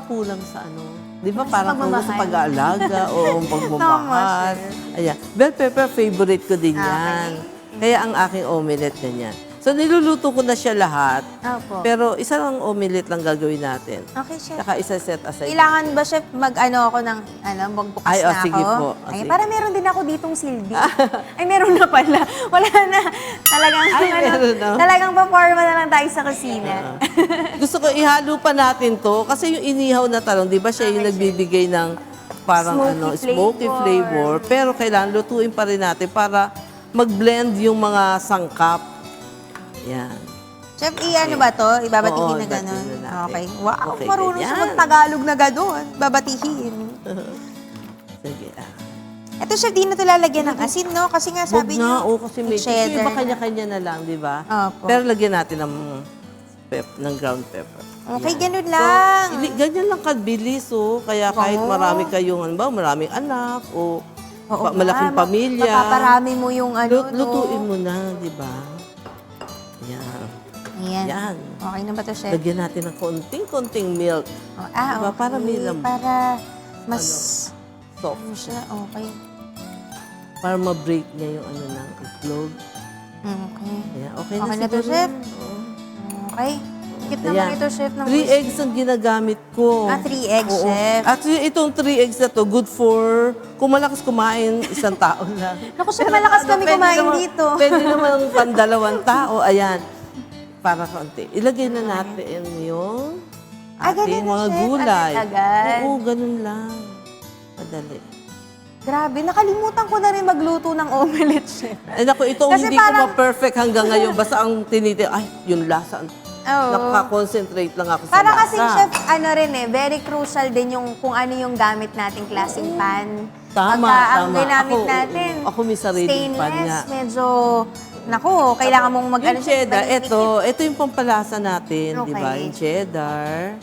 [SPEAKER 8] kulang sa ano. Di ba
[SPEAKER 5] Mas
[SPEAKER 8] parang kulang sa
[SPEAKER 5] pagmamahal.
[SPEAKER 8] pag-aalaga o pagmamahal.
[SPEAKER 5] Tama,
[SPEAKER 8] Ayan. Bell pepper, favorite ko din
[SPEAKER 5] Okay.
[SPEAKER 8] yan. Kaya ang aking omelette ganyan. So niluluto ko na siya lahat.
[SPEAKER 5] Opo.
[SPEAKER 8] Pero isa lang omelette lang gagawin natin.
[SPEAKER 5] Okay, chef.
[SPEAKER 8] Saka isa set aside.
[SPEAKER 5] Kailangan ba, chef, ako ng, magbukas
[SPEAKER 8] Ay,
[SPEAKER 5] na
[SPEAKER 8] sige
[SPEAKER 5] ako?
[SPEAKER 8] po.
[SPEAKER 5] Ay,
[SPEAKER 8] Sige.
[SPEAKER 5] para meron din ako ditong silbi. Ay, meron na pala. Wala na. Talagang,
[SPEAKER 8] meron na.
[SPEAKER 5] talagang pa-forma na lang tayo sa kusina.
[SPEAKER 8] Gusto ko ihalo pa natin to kasi yung inihaw na talong, di ba siya yung nagbibigay ng parang
[SPEAKER 5] Smoky
[SPEAKER 8] smoky
[SPEAKER 5] flavor.
[SPEAKER 8] flavor. Pero kailangan lutuin pa rin natin para mag-blend yung mga sangkap. Yan.
[SPEAKER 5] Chef, ano ba to? Ibabatihin
[SPEAKER 8] Oo,
[SPEAKER 5] na gano'n?
[SPEAKER 8] ibatihin na natin.
[SPEAKER 5] Okay. Wow,
[SPEAKER 8] Okay,
[SPEAKER 5] marunong siya
[SPEAKER 8] ganyan.
[SPEAKER 5] mag-Tagalog na gano'n. Babatihin.
[SPEAKER 8] Sige.
[SPEAKER 5] Ito, chef, di na ito lalagyan ng asin, no? Kasi nga
[SPEAKER 8] Huwag
[SPEAKER 5] sabi
[SPEAKER 8] na,
[SPEAKER 5] niyo,
[SPEAKER 8] kasi
[SPEAKER 5] may
[SPEAKER 8] medyo, yung iba
[SPEAKER 5] cheddar.
[SPEAKER 8] kanya-kanya na lang, di ba?
[SPEAKER 5] Opo.
[SPEAKER 8] Pero lagyan natin ng ground pepper.
[SPEAKER 5] Okay,
[SPEAKER 8] Yan.
[SPEAKER 5] ganun lang.
[SPEAKER 8] Ganyan lang kabilis, oh. Kaya kahit
[SPEAKER 5] Oo.
[SPEAKER 8] marami kayong, maraming anak, o
[SPEAKER 5] Oo
[SPEAKER 8] malaking
[SPEAKER 5] nga,
[SPEAKER 8] pamilya.
[SPEAKER 5] Mapaparami mo yung ano,
[SPEAKER 8] Lutuin mo na, di ba? Yan.
[SPEAKER 5] Ayan.
[SPEAKER 8] Yan.
[SPEAKER 5] Okay na ba to, chef?
[SPEAKER 8] Lagyan natin ng konting-konting milk.
[SPEAKER 5] Oh,
[SPEAKER 8] Diba?
[SPEAKER 5] okay.
[SPEAKER 8] Para may lam-
[SPEAKER 5] Para mas...
[SPEAKER 8] Soft.
[SPEAKER 5] Ano siya? Okay.
[SPEAKER 8] Para ma-break niya yung ano ng itlog.
[SPEAKER 5] Okay.
[SPEAKER 8] Ayan. Okay na
[SPEAKER 5] Okay na to,
[SPEAKER 8] siguro.
[SPEAKER 5] chef?
[SPEAKER 8] Oo.
[SPEAKER 5] Okay. Cute
[SPEAKER 8] Ayan.
[SPEAKER 5] naman ito, chef. Ng
[SPEAKER 8] 3 eggs ang ginagamit ko.
[SPEAKER 5] 3 eggs,
[SPEAKER 8] Oo.
[SPEAKER 5] chef.
[SPEAKER 8] At itong 3 eggs na to, good for, kung malakas kumain, isang tao lang.
[SPEAKER 5] Naku, chef, malakas kami
[SPEAKER 8] Pwede
[SPEAKER 5] kumain
[SPEAKER 8] naman-
[SPEAKER 5] dito.
[SPEAKER 8] Pwede naman pandalawang tao. Ayan. Para konti. Ilagay na natin yung ating
[SPEAKER 5] ganun na,
[SPEAKER 8] mga
[SPEAKER 5] chef.
[SPEAKER 8] gulay.
[SPEAKER 5] Agad-agad.
[SPEAKER 8] Oo, ganun lang. Madali.
[SPEAKER 5] Grabe, nakalimutan ko na rin magluto ng omelette, chef.
[SPEAKER 8] Ay, naku, itong
[SPEAKER 5] Kasi
[SPEAKER 8] hindi
[SPEAKER 5] parang-
[SPEAKER 8] ko ma-perfect hanggang ngayon. Basta ang ay, yung lasa.
[SPEAKER 5] Oo.
[SPEAKER 8] Nakaka-concentrate lang ako sa
[SPEAKER 5] Para
[SPEAKER 8] lasa.
[SPEAKER 5] kasi, chef, very crucial din yung kung ano yung gamit nating klaseng pan.
[SPEAKER 8] Tama,
[SPEAKER 5] Pagka ang
[SPEAKER 8] tama.
[SPEAKER 5] ginamit
[SPEAKER 8] Ako,
[SPEAKER 5] natin,
[SPEAKER 8] ako may sariling pan
[SPEAKER 5] stainless,
[SPEAKER 8] nga.
[SPEAKER 5] medyo Naku, kailangan mong mag-ano
[SPEAKER 8] Yung cheddar,
[SPEAKER 5] siya,
[SPEAKER 8] ito yung pampalasa natin, di ba?
[SPEAKER 5] Okay.
[SPEAKER 8] Yung cheddar.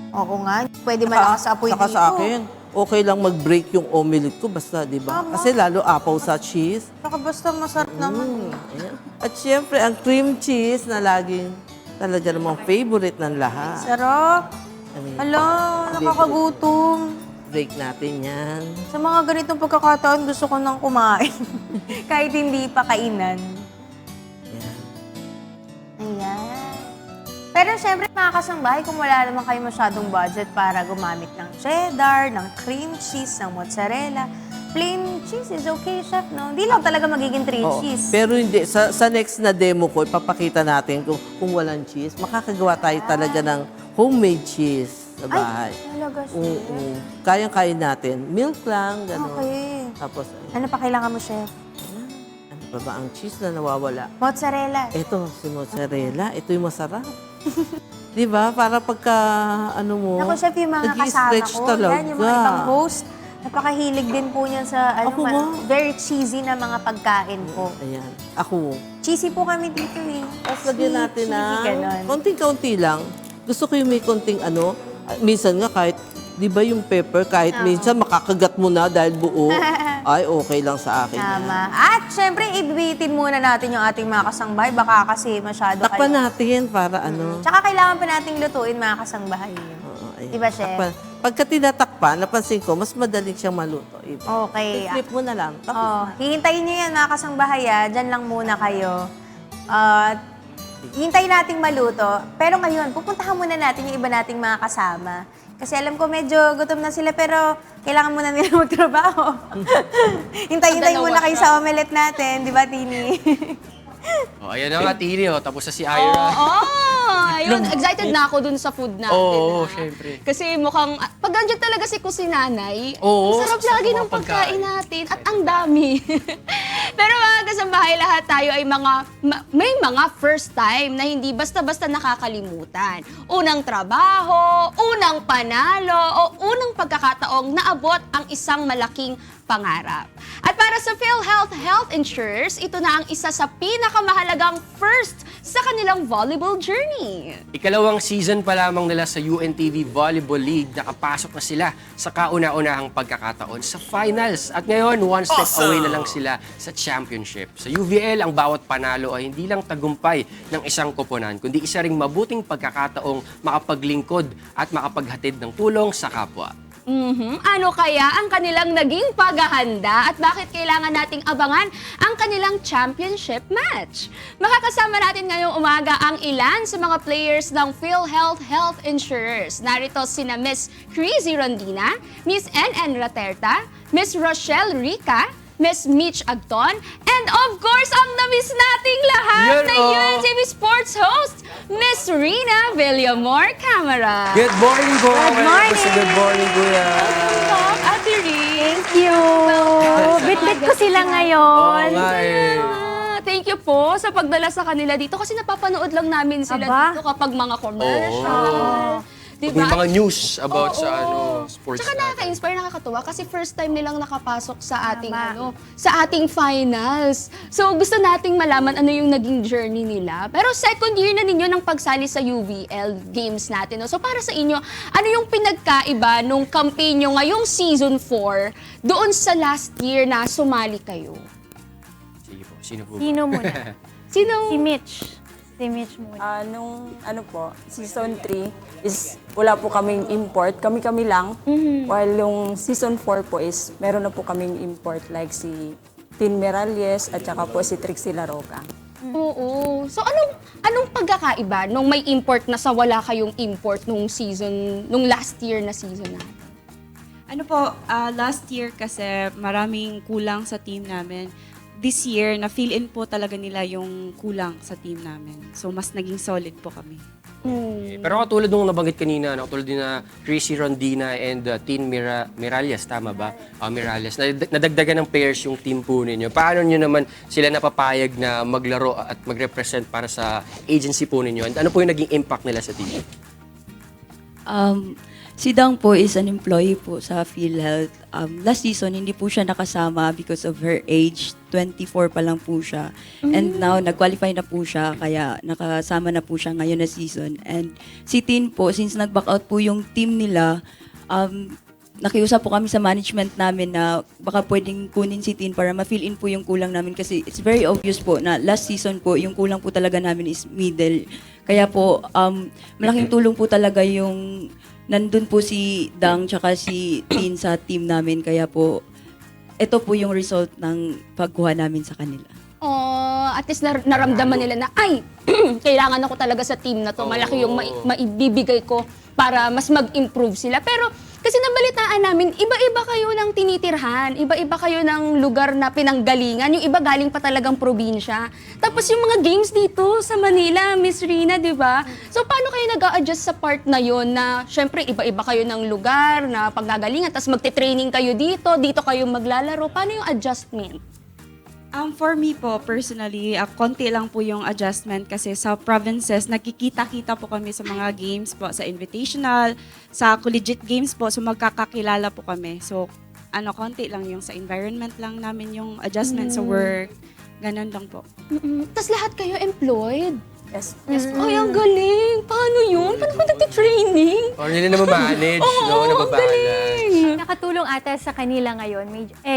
[SPEAKER 5] Oo nga, pwede malakas sa apoy
[SPEAKER 8] Saka
[SPEAKER 5] dito.
[SPEAKER 8] sa akin, okay lang mag-break yung omelet ko, basta, di ba?
[SPEAKER 5] Tama.
[SPEAKER 8] Kasi lalo apaw sa cheese.
[SPEAKER 5] Saka basta masarap naman.
[SPEAKER 8] Ayan. At syempre, ang cream cheese na laging talaga namang favorite ng lahat.
[SPEAKER 5] Sarap.
[SPEAKER 8] Ano yun?
[SPEAKER 5] Hala, nakakagutom.
[SPEAKER 8] Break natin yan.
[SPEAKER 5] Sa mga ganitong pagkakataon, gusto ko nang kumain. Kahit hindi pa kainan.
[SPEAKER 8] Yan.
[SPEAKER 5] Ayan. Pero syempre, mga kasangbahay, kung wala naman kayo masyadong budget para gumamit ng cheddar, ng cream cheese, ng mozzarella, plain cheese is okay, chef, no? Hindi lang talaga magiging three
[SPEAKER 8] Oo.
[SPEAKER 5] cheese.
[SPEAKER 8] Pero hindi, sa next na demo ko, ipapakita natin kung walang cheese, makakagawa tayo talaga ng homemade cheese sa bahay.
[SPEAKER 5] Talaga, chef.
[SPEAKER 8] Oo. Kayang-kaya natin. Milk lang, gano'n.
[SPEAKER 5] Okay.
[SPEAKER 8] Tapos,
[SPEAKER 5] Ano pa kailangan mo, chef?
[SPEAKER 8] ano pa ba ang cheese na nawawala?
[SPEAKER 5] Mozzarella.
[SPEAKER 8] Ito, si mozzarella. Ito yung masarap. Di ba? Para pagka, ano mo,
[SPEAKER 5] Ako, chef, yung mga kasama
[SPEAKER 8] nag-i-stretch
[SPEAKER 5] ko,
[SPEAKER 8] talaga.
[SPEAKER 5] yan, yung mga ibang host, napakahilig din po niyan sa
[SPEAKER 8] Ako nga.
[SPEAKER 5] very cheesy na mga pagkain po.
[SPEAKER 8] Ayan. Ako.
[SPEAKER 5] Cheesy po kami dito eh.
[SPEAKER 8] Tapos lagyan natin
[SPEAKER 5] Cheesy, ganon.
[SPEAKER 8] konting-kaunti lang. Gusto ko yung may konting minsan nga kahit, di ba yung pepper, kahit minsan makakagat mo na dahil buo, ay okay lang sa akin.
[SPEAKER 5] Tama. At syempre, ibibitin muna natin yung ating mga kasangbahay. Baka kasi masyado
[SPEAKER 8] Takpan natin para
[SPEAKER 5] Tsaka kailangan pa nating lutuin mga kasangbahay.
[SPEAKER 8] Oo, ayan.
[SPEAKER 5] Di ba, chef?
[SPEAKER 8] Takpan. Pagka tinatakpan, napansin ko, mas madaling siyang maluto.
[SPEAKER 5] Okay.
[SPEAKER 8] I-flip mo na lang. Tapos,
[SPEAKER 5] Oh, hihintayin nyo yan mga kasangbahay. Diyan lang muna kayo. Hintayin nating maluto. Pero ngayon, pupuntahan muna natin yung iba nating mga kasama. Kasi alam ko medyo gutom na sila pero kailangan muna nila magtrabaho. Hintayin muna kayo sa omelet natin, di ba, Tini?
[SPEAKER 2] Oh, ayan na nga, Tini. Oh. Tapos na si Ira.
[SPEAKER 1] Ayun, excited na ako dun sa food natin.
[SPEAKER 2] Oo,
[SPEAKER 1] ha?
[SPEAKER 2] syempre.
[SPEAKER 1] Kasi mukhang, pag andyan talaga si kusinanay,
[SPEAKER 2] Oo,
[SPEAKER 1] ang sarap
[SPEAKER 2] sarap
[SPEAKER 1] lagi
[SPEAKER 2] ng
[SPEAKER 1] ng
[SPEAKER 2] mga
[SPEAKER 1] pagkain natin at ang dami. Pero mga kasambahay, lahat tayo ay may mga first time na hindi basta-basta nakakalimutan. Unang trabaho, unang panalo, o unang pagkakataong naabot ang isang malaking pangarap. At para sa PhilHealth Health Insurers, ito na ang isa sa pinakamahalagang first sa kanilang volleyball journey.
[SPEAKER 2] Ikalawang season pa lamang nila sa UNTV Volleyball League, nakapasok na sila sa kauna-unahang pagkakataon sa finals. At ngayon, one step away na lang sila sa championship. Sa UVL, ang bawat panalo ay hindi lang tagumpay ng isang koponan, kundi isa ring mabuting pagkakataong makapaglingkod at makapaghatid ng tulong sa kapwa.
[SPEAKER 1] Ano kaya ang kanilang naging paghahanda at bakit kailangan nating abangan ang kanilang championship match? Makakasama natin ngayong umaga ang ilan sa mga players ng PhilHealth Health Insurers. Narito sina Miss Crazy Rondina, Miss NN Raterta, Miss Rochelle Rica, Miss Mitch Agton, and of course, ang na-miss nating lahat
[SPEAKER 2] Yan,
[SPEAKER 1] na
[SPEAKER 2] oh.
[SPEAKER 1] UNTV Sports host, Miss Rina Villamor Camara.
[SPEAKER 2] Good morning, po!
[SPEAKER 5] Good morning!
[SPEAKER 2] Good morning, Kuya!
[SPEAKER 1] Ate Rin.
[SPEAKER 5] Thank you! Bit-bit ko sila ngayon.
[SPEAKER 2] Oo nga eh.
[SPEAKER 1] Thank you po sa pagdala sa kanila dito kasi napapanood lang namin sila
[SPEAKER 5] Aba.
[SPEAKER 1] dito kapag mga commercial.
[SPEAKER 2] May
[SPEAKER 1] Diba?
[SPEAKER 2] mga news about
[SPEAKER 1] Oo.
[SPEAKER 2] sa sports
[SPEAKER 1] Tsaka
[SPEAKER 2] natin.
[SPEAKER 1] nakaka-inspire, nakakatuwa kasi first time nilang nakapasok sa ating sa ating finals. So gusto nating malaman ano yung naging journey nila. Pero second year na ninyo ng pagsali sa UVL games natin. No? So para sa inyo, ano yung pinagkaiba nung campaign nyo ngayong season 4 doon sa last year na sumali kayo?
[SPEAKER 2] Sige po, sino po?
[SPEAKER 5] Sino muna?
[SPEAKER 1] Sino?
[SPEAKER 5] Si Mitch. Si Mitch muna.
[SPEAKER 9] Nung season 3 is wala po kaming import, kami-kami lang. While yung season 4 po is meron na po kaming import like si Tin Miralles at saka po si Trixie Laroca.
[SPEAKER 1] Oo. So anong pagkakaiba nung may import na sa wala kayong import nung last year na season na?
[SPEAKER 10] Last year kasi maraming kulang sa team namin. This year, na-fill in po talaga nila yung kulang sa team namin. So, mas naging solid po kami.
[SPEAKER 2] Pero katulad nung nabanggit kanina, katulad din na Crazy Rondina and Tin Miralles, tama ba? Miralles. Nadagdagan ng pairs yung team po ninyo. Paano nyo naman sila napapayag na maglaro at mag-represent para sa agency po ninyo? And ano po yung naging impact nila sa team?
[SPEAKER 11] Si Dang po is an employee po sa PhilHealth. Last season, hindi po siya nakasama because of her age. 24 pa lang po siya. And now, nag-qualify na po siya, kaya nakasama na po siya ngayon na season. And si Tin po, since nag-back out po yung team nila, nakiusap po kami sa management namin na baka pwedeng kunin si Tin para ma-fill in po yung kulang namin kasi it's very obvious po na last season po, yung kulang po talaga namin is middle. Kaya po, malaking tulong po talaga yung nandun po si Dang tsaka si Tin sa team namin. Kaya po, ito po yung result ng pagkuha namin sa kanila.
[SPEAKER 1] Oh, at least naramdaman nila na, ay, kailangan ako talaga sa team na to. Malaki yung maibibigay ko para mas mag-improve sila. Pero, kasi nabalitaan namin, iba-iba kayo ng tinitirhan, iba-iba kayo ng lugar na pinanggalingan, yung iba galing pa talagang probinsya. Tapos yung mga games dito sa Manila, Miss Rina, di ba? So paano kayo nag-a-adjust sa part na yon na syempre iba-iba kayo ng lugar na paggagalingan, tapos magte-training kayo dito kayo maglalaro. Paano yung adjustment?
[SPEAKER 10] For me po, personally, konti lang po yung adjustment kasi sa provinces, nakikita-kita po kami sa mga games po, sa invitational, sa collegiate games po, so magkakakilala po kami. So, konti lang yung sa environment lang namin yung adjustment sa work. Ganun lang po.
[SPEAKER 1] Tapos lahat kayo employed?
[SPEAKER 9] Yes.
[SPEAKER 1] Ay, ang galing! Paano yun? Paano ba nagte-training?
[SPEAKER 2] Or nila na ma-manage, no? Nababalance.
[SPEAKER 12] Nakatulong ata sa kanila ngayon,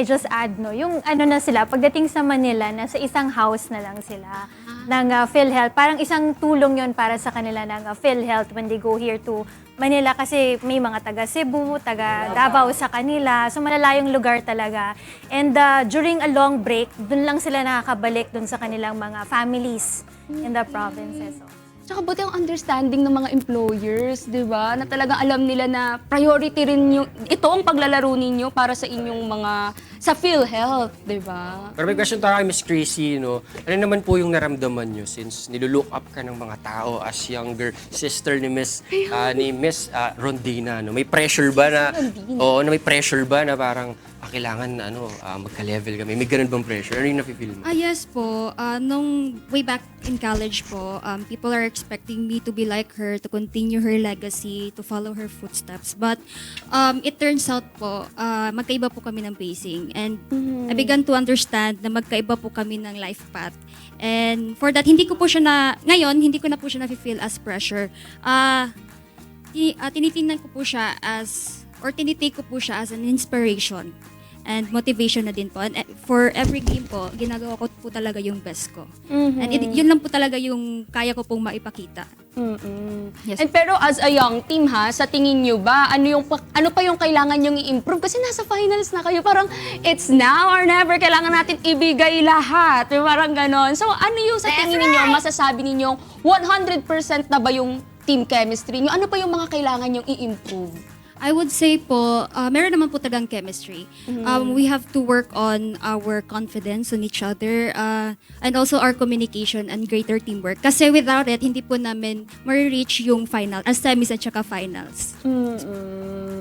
[SPEAKER 12] just add, no, yung na sila, pagdating sa Manila, nasa isang house na lang sila ng PhilHealth. Parang isang tulong yon para sa kanila ng PhilHealth when they go here to Manila kasi may mga taga Cebu, taga Davao sa kanila. So malalayong lugar talaga. And during a long break, dun lang sila nakakabalik dun sa kanilang mga families in the provinces. So.
[SPEAKER 1] Tsaka buti ang understanding ng mga employers, di ba? Na talagang alam nila na priority rin yung, ito ang paglalaro ninyo para sa inyong sa PhilHealth, di ba?
[SPEAKER 2] Pero may question tayo kay Miss Chrissy, no? Ano naman po yung naramdaman nyo since nilulook up ka ng mga tao as younger sister ni Miss Rondina, no? May pressure ba na may pressure ba na parang kailangan magka-level kami? May ganun bang pressure? Ano yung nafe-feel mo?
[SPEAKER 13] Yes po. Nung way back in college po, people are expecting me to be like her, to continue her legacy, to follow her footsteps. But it turns out po, magkaiba po kami ng pacing. And I began to understand na magkaiba po kami ng life path. And for that, hindi ko po na po siya nafe-feel as pressure. Tinitingnan ko po siya tinitake ko po siya as an inspiration and motivation na din po. And for every game po, ginagawa ko po talaga yung best ko. And yun lang po talaga yung kaya ko pong maipakita. Yes.
[SPEAKER 1] And pero as a young team sa tingin nyo ba, ano pa yung kailangan nyong i-improve? Kasi nasa finals na kayo, parang it's now or never, kailangan natin ibigay lahat. Parang ganon. So ano yung sa tingin ninyo, masasabi ninyong 100% na ba yung team chemistry nyo? Ano pa yung mga kailangan nyong i-improve?
[SPEAKER 13] I would say po, meron naman po talagang chemistry. We have to work on our confidence on each other and also our communication and greater teamwork. Kasi without it, hindi po namin ma-reach yung final, semis at saka finals.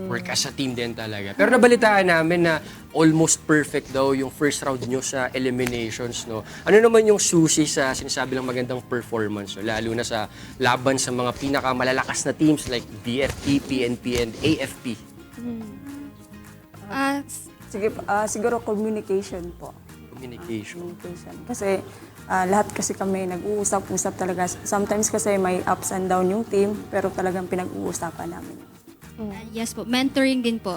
[SPEAKER 2] Work as a team din talaga. Pero nabalitaan namin na almost perfect daw yung first round nyo sa eliminations, no? Ano naman yung susi sa sinasabi lang magandang performance, no? Lalo na sa laban sa mga pinakamalalakas na teams like BFP, PNP, and AFP?
[SPEAKER 9] Siguro communication po.
[SPEAKER 2] Communication.
[SPEAKER 9] Kasi lahat kasi kami nag-uusap-usap talaga. Sometimes kasi may ups and down yung team, pero talagang pinag-uusapan namin.
[SPEAKER 13] Yes po, mentoring din po.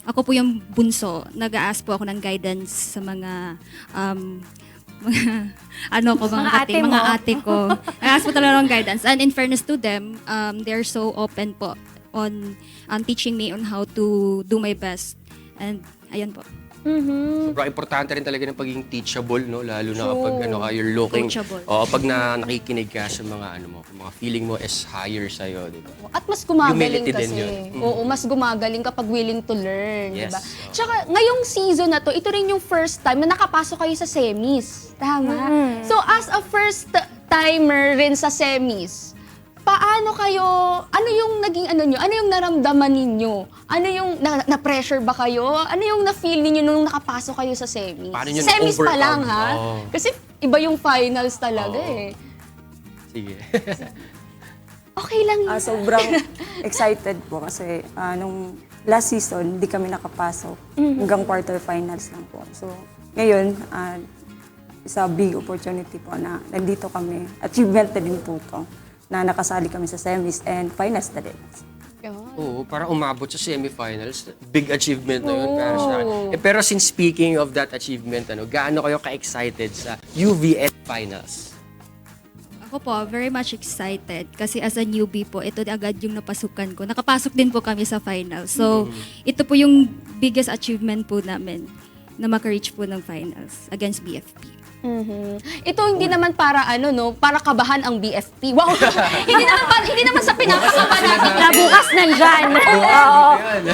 [SPEAKER 13] Ako po yung bunso, nag-a-ask po ako ng guidance sa mga mga ate ko. Nag-a-ask po talaga ng guidance. And in fairness to them, they're so open po on teaching me on how to do my best. And ayan po.
[SPEAKER 2] Sobrang importante rin talaga ng pagiging teachable, no? Lalo na kapag you're looking, pag nakikinig ka sa mga mga feeling mo is higher sa'yo, di ba?
[SPEAKER 1] At mas gumagaling
[SPEAKER 2] Humility
[SPEAKER 1] kasi.
[SPEAKER 2] din yun.
[SPEAKER 1] Oo, mas gumagaling kapag willing to learn,
[SPEAKER 2] Yes.
[SPEAKER 1] di ba? Tsaka ngayong season na to, ito rin yung first time na nakapasok kayo sa semis. Tama? So as a first timer rin sa semis, paano kayo, ano yung naging nyo? Ano yung naramdaman ninyo? Ano yung, na-pressure ba kayo? Ano yung na-feel ninyo nung nakapasok kayo sa semis?
[SPEAKER 2] Paano nyo
[SPEAKER 1] Semis pa lang,
[SPEAKER 2] na-overcome?
[SPEAKER 1] Kasi iba yung finals talaga eh.
[SPEAKER 2] Sige.
[SPEAKER 1] Okay lang yun.
[SPEAKER 9] Sobrang excited po kasi nung last season, hindi kami nakapasok. Hanggang quarterfinals lang po. So, ngayon, isa big opportunity po na nandito kami. Achievement na din po to na nakasali kami sa semis and finals na din.
[SPEAKER 2] Oo, para umabot sa semifinals, big achievement na yun para sa akin. Pero since speaking of that achievement, gaano kayo ka-excited sa UVS Finals?
[SPEAKER 13] Ako po, very much excited kasi as a newbie po, ito agad yung napasukan ko. Nakapasok din po kami sa finals. So, ito po yung biggest achievement po namin na maka-reach po ng finals against BFP.
[SPEAKER 1] Ito hindi naman para para kabahan ang BFP. Wow. hindi naman sa pinapakabahan natin na bukas nandyan.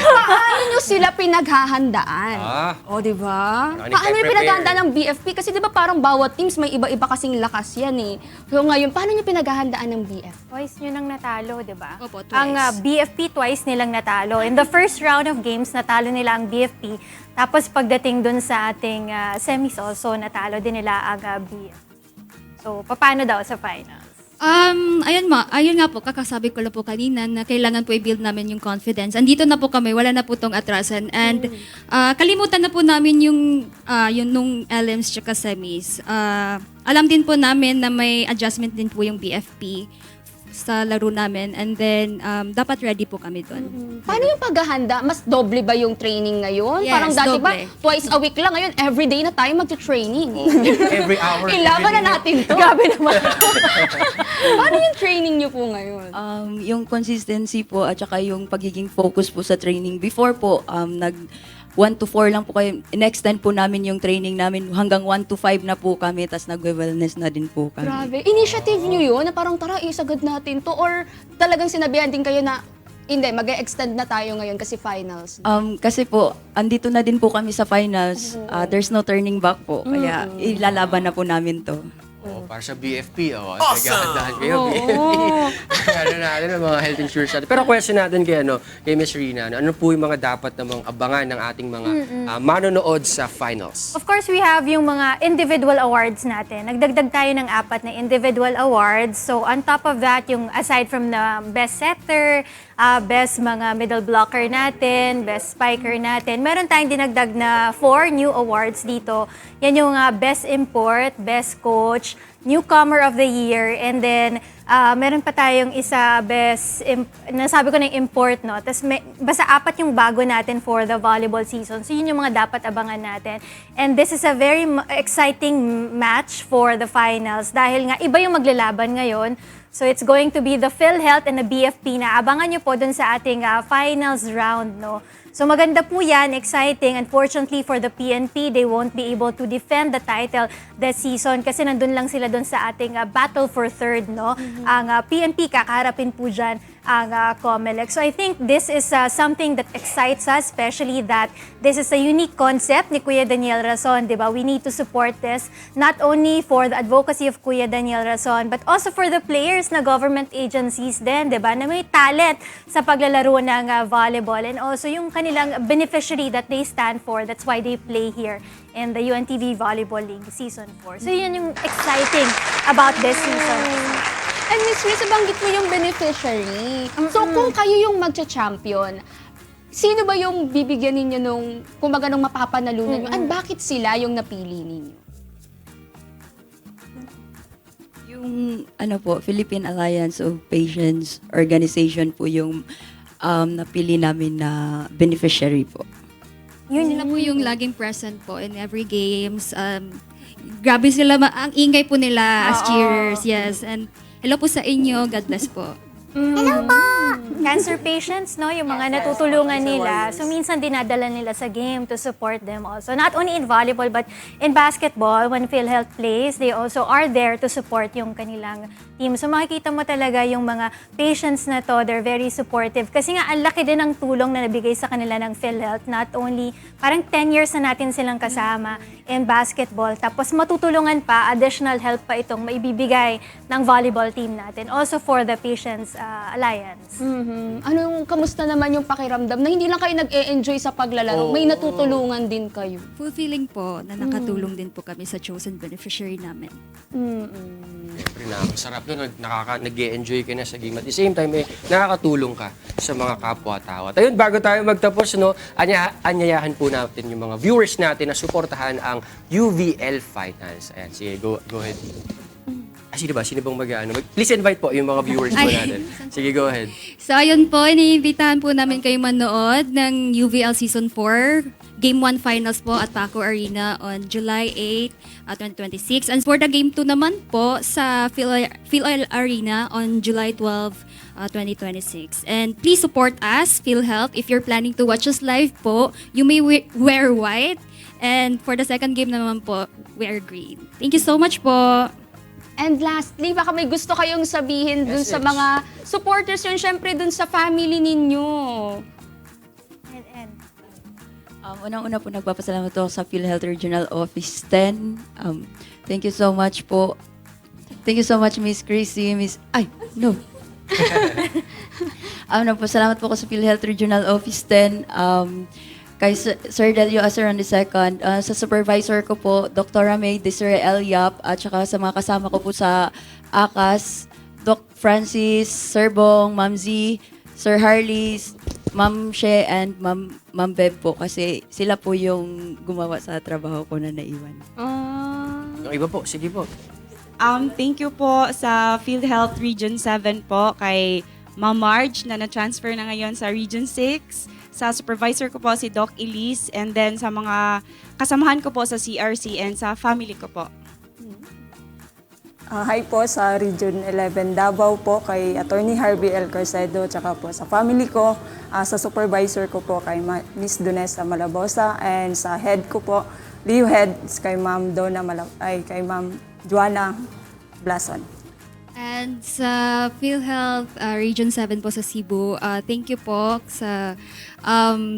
[SPEAKER 1] Paano nyo sila pinaghahandaan? O, di ba?
[SPEAKER 2] Ano,
[SPEAKER 1] Paano yung
[SPEAKER 2] prepare?
[SPEAKER 1] pinaghahandaan ng BFP? Kasi di ba parang bawat teams may iba-iba kasing lakas yan eh. So ngayon, paano nyo pinaghahandaan ng BFP?
[SPEAKER 12] Twice nyo nang natalo, di ba?
[SPEAKER 13] Opo, twice.
[SPEAKER 12] Ang BFP twice nilang natalo. In the first round of games, natalo nila ang BFP. Tapos pagdating dun sa ating semis also, natalo din nila ang BFP. So, paano daw sa finals?
[SPEAKER 13] Ayun nga po, kakasabi ko lang po kanina na kailangan po i-build namin yung confidence. Andito na po kami, wala na po tong atrasan. And kalimutan na po namin yung nung LMs tsaka semis. Alam din po namin na may adjustment din po yung BFP sa laro namin. And then, dapat ready po kami doon.
[SPEAKER 1] Paano yung paghahanda? Mas doble ba yung training ngayon?
[SPEAKER 13] Yes,
[SPEAKER 1] Parang dati ba,
[SPEAKER 13] doble.
[SPEAKER 1] twice a week lang. Ngayon, everyday na tayo mag-training.
[SPEAKER 2] Every hour.
[SPEAKER 1] Ilaban na natin to. Grabe naman. Paano yung training nyo po ngayon?
[SPEAKER 11] Yung consistency po at saka yung pagiging focus po sa training. Before po, 1 to 4 lang po kayo. In-extend po namin yung training namin hanggang 1 to 5 na po kami, tapos nag-wellness na din po kami.
[SPEAKER 1] Grabe. Initiative nyo yun na parang tara, isagad natin to? Or talagang sinabihan din kayo na, hindi, mag-extend na tayo ngayon kasi finals.
[SPEAKER 11] Kasi po, andito na din po kami sa finals. There's no turning back po. Kaya ilalaban na po namin to.
[SPEAKER 2] Para sa BFP, naghahandahan kayo, BFP. Ano natin ang mga health insurance natin. Pero question natin kay Ms. Rina, ano po yung mga dapat namang abangan ng ating mga manonood sa finals?
[SPEAKER 12] Of course, we have yung mga individual awards natin. Nagdagdag tayo ng 4 na individual awards. So, on top of that, yung aside from the best setter, best mga middle blocker natin, best spiker natin, meron tayong dinagdag na 4 new awards dito. Yan yung best import, best coach, newcomer of the year, and then meron pa tayong isa nasabi ko na yung import, no? Tapos basta 4 yung bago natin for the volleyball season. So yun yung mga dapat abangan natin. And this is a very exciting match for the finals dahil nga iba yung maglalaban ngayon. So it's going to be the PhilHealth and the BFP na abangan nyo po dun sa ating finals round, no? So maganda po yan, exciting. Unfortunately for the PNP, they won't be able to defend the title this season kasi nandun lang sila dun sa ating battle for third, no? Ang PNP, kakaharapin po dyan ang COMELEC. So I think this is something that excites us, especially that this is a unique concept ni Kuya Daniel Rason, di ba? We need to support this not only for the advocacy of Kuya Daniel Rason, but also for the players na government agencies din, di ba? Na may talent sa paglalaro ng volleyball and also yung kanilang beneficiary that they stand for. That's why they play here in the UNTV Volleyball League Season 4. So yun yung exciting about this season.
[SPEAKER 1] And Miss Miss, banggit mo yung beneficiary. So kung kayo yung magcha-champion, sino ba yung bibigyan ninyo nung mapapanalunan nyo? And bakit sila yung napili ninyo?
[SPEAKER 11] Yung Philippine Alliance of Patients Organization po yung napili namin na beneficiary po.
[SPEAKER 13] Yun sila po yung laging present po in every games. Grabe sila, ang ingay po nila as cheers. Yes, and hello po sa inyo. God bless po.
[SPEAKER 12] Hello po! Cancer patients, no? Yung mga natutulungan nila. So, minsan dinadala nila sa game to support them also. Not only in volleyball, but in basketball, when PhilHealth plays, they also are there to support yung kanilang team. So, makikita mo talaga yung mga patients na to, they're very supportive. Kasi nga, ang laki din ng tulong na nabigay sa kanila ng PhilHealth. Not only, parang 10 years na natin silang kasama in basketball. Tapos, matutulungan pa, additional help pa itong maibibigay ng volleyball team natin. Also for the patients Alliance.
[SPEAKER 1] Ano yung, kamusta naman yung pakiramdam na hindi lang kayo nag-e-enjoy sa paglalaro, may natutulungan din kayo?
[SPEAKER 13] Fulfilling po na nakatulong din po kami sa chosen beneficiary namin.
[SPEAKER 2] Siyempre, nakakasarap doon. Nag-e-enjoy ka na sa game. At the same time, nakakatulong ka sa mga kapwa-tao. At ayun, bago tayo magtapos, anyayahan po natin yung mga viewers natin na suportahan ang UVL Finals. Ayan, sige, go ahead. Sino bang please invite po yung mga viewers po natin. Sige, go ahead.
[SPEAKER 13] So ayun po, iniimbitahan po namin kayo manood ng UVL Season 4, Game 1 Finals po at Paco Arena on July 8, 2026. And for the Game 2 naman po sa PhilOil Arena on July 12, 2026. And please support us, PhilHealth. If you're planning to watch us live po, you may wear white. And for the second game naman po, wear green. Thank you so much po.
[SPEAKER 1] And lastly, baka may gusto kayong sabihin dun sa mga supporters yun, syempre dun sa family ninyo.
[SPEAKER 11] Unang-una po nagpapasalamat ako sa PhilHealth Regional Office 10. Thank you so much po. Thank you so much, Miss Chrissy, Nagpasalamat po ako sa PhilHealth Regional Office 10. Kay Sir Delio Asaran II, sa supervisor ko po, Dr. May Desiree Eliap, at saka sa mga kasama ko po sa ACAS, Doc Francis, Sir Bong, Ma'am Z, Sir Harley, Ma'am She, and Ma'am Beb po, kasi sila po yung gumawa sa trabaho ko na naiwan.
[SPEAKER 2] Yung iba po, sige po.
[SPEAKER 10] Thank you po sa PhilHealth Region 7 po, kay Ma'am Marge na na-transfer na ngayon sa Region 6. Sa supervisor ko po si Doc Elise, and then sa mga kasamahan ko po sa CRC and sa family ko po.
[SPEAKER 9] Hi po sa Region 11 Davao po kay Attorney Harvey L. Carcedo, tsaka po sa family ko, sa supervisor ko po kay Miss Dunesa Malabosa, and sa head ko po, Leo Head, kay Ma'am kay Ma'am Joanna Blason.
[SPEAKER 13] And sa PhilHealth Region 7 po sa Cebu, thank you po sa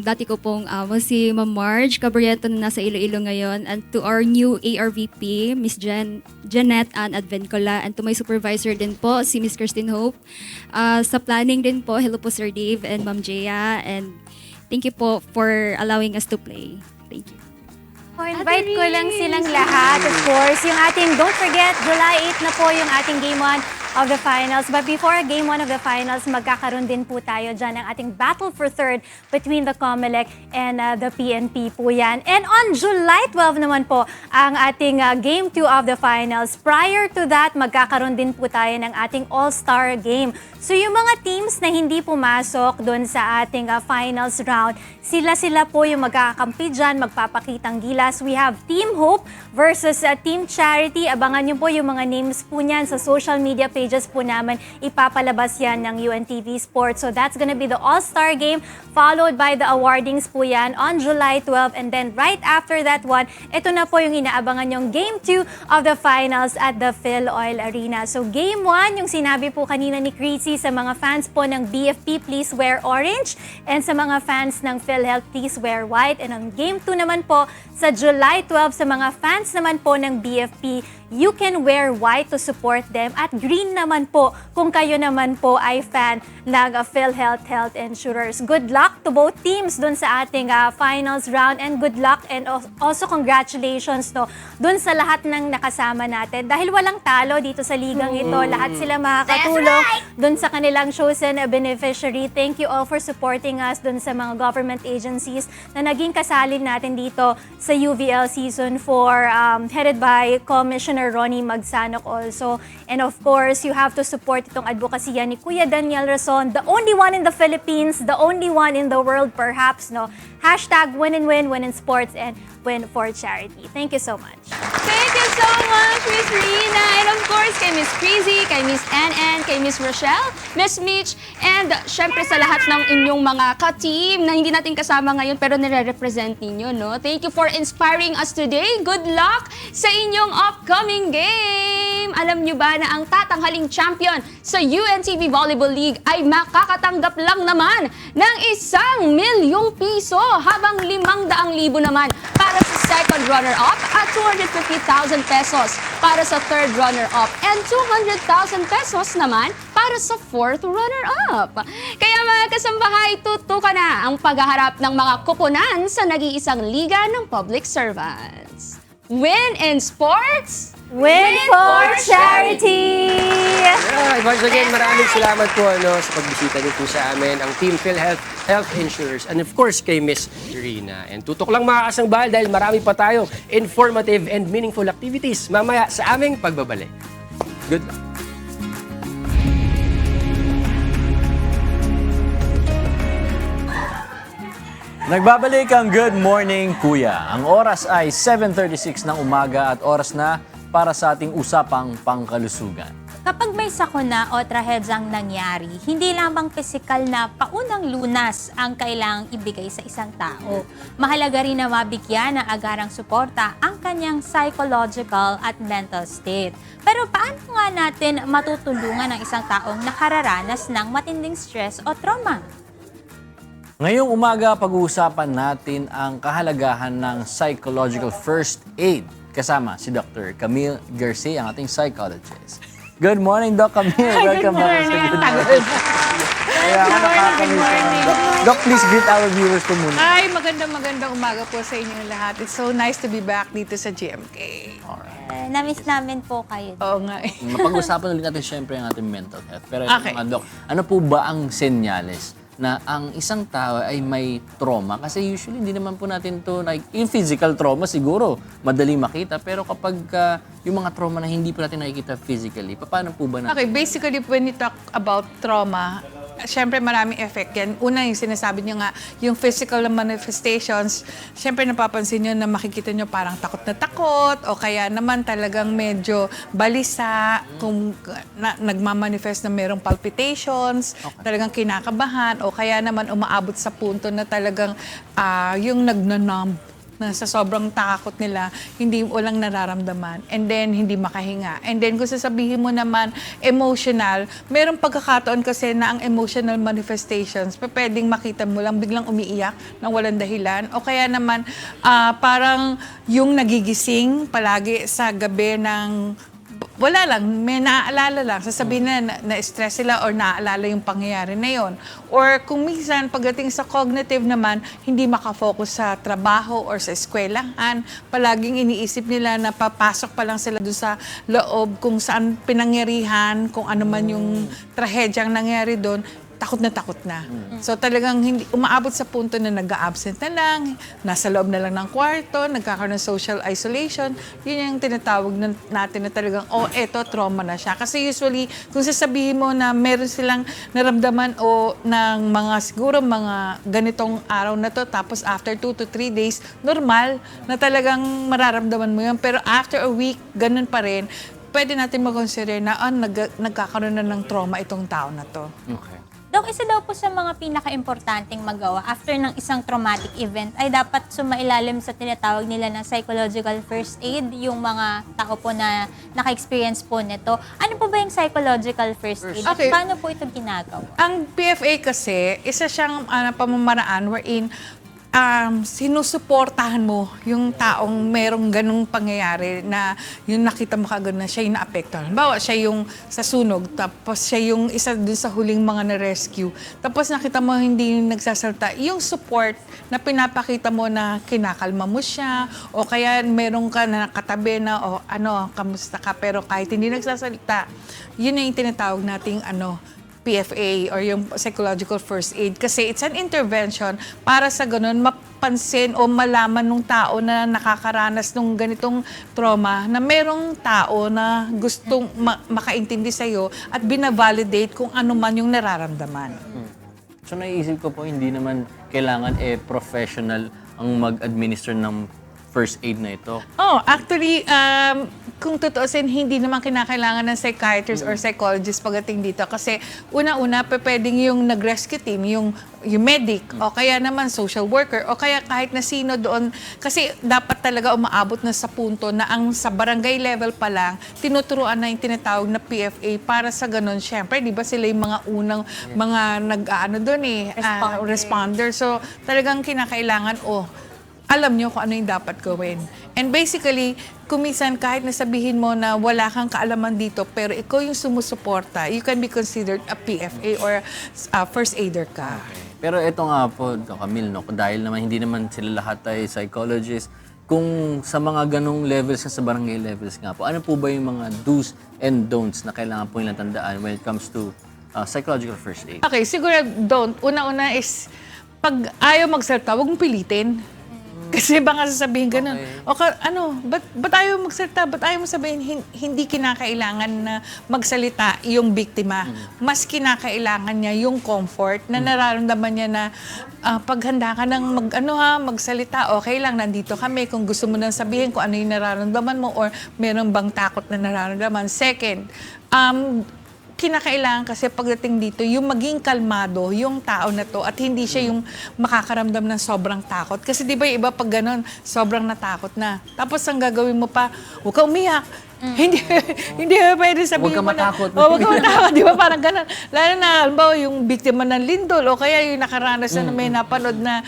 [SPEAKER 13] dati ko pong si Ma'am Marge Cabrieto na nasa Iloilo ngayon, and to our new ARVP, Miss Janet Ann Advencola, and to my supervisor din po, si Miss Christine Hope. Sa planning din po, hello po Sir Dave and Ma'am Jaya, and thank you po for allowing us to play. Thank you.
[SPEAKER 12] Invite ko lang silang lahat, of course. Yung ating, don't forget, July 8 na po yung ating Game 1 of the Finals. But before Game 1 of the Finals, magkakaroon din po tayo dyan ng ating battle for third between the COMELEC and the PNP po yan. And on July 12 naman po, ang ating Game 2 of the Finals. Prior to that, magkakaroon din po tayo ng ating All-Star Game. So yung mga teams na hindi pumasok doon sa ating finals round, sila po yung magkakampi dyan, magpapakitang gilas. We have Team Hope versus Team Charity. Abangan nyo po yung mga names po niyan sa social media pages po namin. Ipapalabas yan ng UNTV Sports. So that's gonna be the All-Star Game, followed by the awardings po yan on July 12. And then right after that one, ito na po yung inaabangan yung Game 2 of the Finals at the PhilOil Arena. So Game 1, yung sinabi po kanina ni Chrissy, sa mga fans po ng BFP, please wear orange. And sa mga fans ng PhilHealth, please wear white. And on Game 2 naman po, sa July 12, sa mga fans naman po ng BFP, you can wear white to support them. At green naman po kung kayo naman po ay fan ng PhilHealth Health Insurers. Good luck to both teams dun sa ating finals round, and good luck and also congratulations dun sa lahat ng nakasama natin. Dahil walang talo dito sa ligang ito, lahat sila makakatulong dun sa kanilang chosen beneficiary. Thank you all for supporting us dun sa mga government agencies na naging kasali natin dito sa UVL Season 4, headed by Commissioner Ronnie Magsanok also. And of course, you have to support itong advokasya ni Kuya Daniel Rason, the only one in the Philippines, the only one in the world perhaps, Hashtag win and win, win in sports, and win for charity. Thank you so much.
[SPEAKER 1] Thank you so much, Miss Rina. And of course, kay Miss Crazy, kay Miss Ann, kay Miss Rochelle, Miss Mitch, and syempre sa lahat ng inyong mga ka-team na hindi natin kasama ngayon pero nire-represent ninyo, Thank you for inspiring us today. Good luck sa inyong upcoming game. Alam nyo ba na ang tatanghaling champion sa UNTV Volleyball League ay makakatanggap lang naman ng ₱1 million habang ₱500,000 naman para para sa second runner-up at 250,000 pesos para sa third runner-up and 200,000 pesos naman para sa fourth runner-up. Kaya mga kasambahay, tutukan na ang paghaharap ng mga kuponan sa nag-iisang liga ng public servants. Win in sports!
[SPEAKER 12] Win for charity!
[SPEAKER 2] Yeah, once again, maraming salamat po sa pagbisita niyo po sa amin, ang Team PhilHealth Health Insurers, and of course kay Miss Rina. And tutok lang mga kasangbahay dahil marami pa tayong informative and meaningful activities mamaya sa aming pagbabalik. Good luck!
[SPEAKER 3] Nagbabalik ang Good Morning Kuya. Ang oras ay 7:36 ng umaga at oras na para sa ating usapang pangkalusugan.
[SPEAKER 4] Kapag may sakuna o trahedyang nangyari, hindi lamang pisikal na paunang lunas ang kailangang ibigay sa isang tao. Mahalaga rin na mabigyan ng agarang suporta ang kanyang psychological at mental state. Pero paano nga natin matutulungan ang isang taong nakararanas ng matinding stress o trauma?
[SPEAKER 3] Ngayong umaga, pag-uusapan natin ang kahalagahan ng psychological first aid. Kasama si Dr. Camille Garcia, ang ating psychologist. Good morning, Doc Camille. Welcome back sa Good Morning. Good morning. Doc, please greet our viewers po muna.
[SPEAKER 14] Ay, magandang umaga po sa inyong lahat. It's so nice to be back dito sa GMK.
[SPEAKER 4] Namiss namin po kayo.
[SPEAKER 14] Oo nga.
[SPEAKER 3] Mapag-usapan ulit natin syempre ang ating mental health. Pero
[SPEAKER 14] Okay.
[SPEAKER 3] Doc, ano po ba ang senyales na ang isang tao ay may trauma? Kasi usually hindi naman po natin to, like, yung physical trauma siguro, madaling makita. Pero kapag yung mga trauma na hindi po natin nakikita physically, paano po ba natin?
[SPEAKER 14] Okay, basically when you talk about trauma, syempre maraming effect yan. Una, yung sinasabi niyo nga, yung physical manifestations, syempre napapansin niyo na makikita niyo parang takot na takot o kaya naman talagang medyo balisa, kung nagmamanifest na merong palpitations, talagang kinakabahan o kaya naman umaabot sa punto na talagang yung nagnanumb na sa sobrang takot nila, hindi walang nararamdaman. And then, hindi makahinga. And then, kung sasabihin mo naman, emotional, merong pagkakataon kasi na ang emotional manifestations, pwedeng makita mo lang biglang umiiyak nang walang dahilan. O kaya naman, parang yung nagigising palagi sa gabi ng wala lang, may naaalala lang. Sasabihin na-stress sila or naaalala yung pangyayari na yon. Or kung minsan, pagdating sa cognitive naman, hindi makafocus sa trabaho or sa eskwelahan. Palaging iniisip nila na papasok pa lang sila doon sa loob kung saan pinangyarihan, kung ano man yung trahedyang nangyari doon, takot na. So talagang hindi umaabot sa punto na nag-a-absent na lang, nasa loob na lang ng kwarto, nagkakaroon ng social isolation. Yun yung tinatawag natin na talagang, eto, trauma na siya. Kasi usually, kung sasabihin mo na meron silang naramdaman o ng siguro mga ganitong araw na to, tapos after 2 to 3 days, normal na talagang mararamdaman mo yun. Pero after a week, ganun pa rin, pwede natin mag-consider na nagkakaroon na ng trauma itong tao na to.
[SPEAKER 3] Okay.
[SPEAKER 4] Dok, isa daw po sa mga pinaka-importanting magawa after ng isang traumatic event ay dapat sumailalim sa tinatawag nila na psychological first aid, yung mga tao po na naka-experience po nito. Ano po ba yung psychological first aid?
[SPEAKER 14] Okay.
[SPEAKER 4] At paano po ito ginagawa?
[SPEAKER 14] Ang PFA kasi, isa siyang pamamaraan wherein sinusuportahan mo yung taong merong ganung pangyayari na yung nakita mo kagad na siya yung naapektuhan. Halimbawa, siya yung sa sunog, tapos siya yung isa dun sa huling mga na-rescue. Tapos nakita mo hindi yung nagsasalita. Yung support na pinapakita mo na kinakalma mo siya o kaya meron ka na nakatabi na kamusta ka, pero kahit hindi nagsasalita, yun yung tinatawag nating PFA or yung psychological first aid kasi it's an intervention para sa ganun mapansin o malaman ng tao na nakakaranas ng ganitong trauma na merong tao na gustong makaintindi sa'yo at binavalidate kung ano man yung nararamdaman.
[SPEAKER 3] So naiisip ko po, hindi naman kailangan professional ang mag-administer ng first aid na ito.
[SPEAKER 14] Actually, kung tutuusin, hindi naman kinakailangan ng psychiatrist or psychologist pagdating dito. Kasi una-una, pwedeng yung nag-rescue team, yung medic, o kaya naman social worker, o kaya kahit na sino doon. Kasi dapat talaga umaabot na sa punto na ang sa barangay level pa lang, tinuturuan na yung tinatawag na PFA para sa ganun. Siyempre, di ba sila yung mga unang mga responder. So, talagang kinakailangan, alam nyo kung ano yung dapat gawin. And basically, kumisan kahit nasabihin mo na wala kang kaalaman dito, pero ikaw yung sumusuporta, you can be considered a PFA or first aider ka.
[SPEAKER 3] Pero ito nga po, Camille, no, dahil naman hindi naman sila lahat ay psychologists, kung sa mga ganong levels sa barangay levels nga po, ano po ba yung mga do's and don'ts na kailangan po nilang tandaan when it comes to psychological first aid?
[SPEAKER 14] Okay, siguro don't. Una-una is, pag ayaw magsalita, huwag mong pilitin. Kasi baka sasabihin ganun. O ba't ayaw magsalita? Ba't ayaw mo sabihin hindi kinakailangan na magsalita yung biktima? Mas kinakailangan niya yung comfort na nararamdaman niya na paghanda ka ng magsalita, okay lang, nandito kami. Kung gusto mo nang sabihin kung ano yung nararamdaman mo or meron bang takot na nararamdaman. Second, kinakailangan kasi pagdating dito, yung maging kalmado yung tao na to at hindi siya yung makakaramdam ng sobrang takot. Kasi di ba yung iba pag ganun, sobrang natakot na. Tapos ang gagawin mo pa, huwag ka umiyak. Hindi pwede sabihin
[SPEAKER 3] Huwag ka
[SPEAKER 14] mo na.
[SPEAKER 3] matakot.
[SPEAKER 14] Huwag ka matakot. Di ba parang ganun. Lalo na, halimbawa, yung biktima ng lindol o kaya yung nakaranas na may napanood na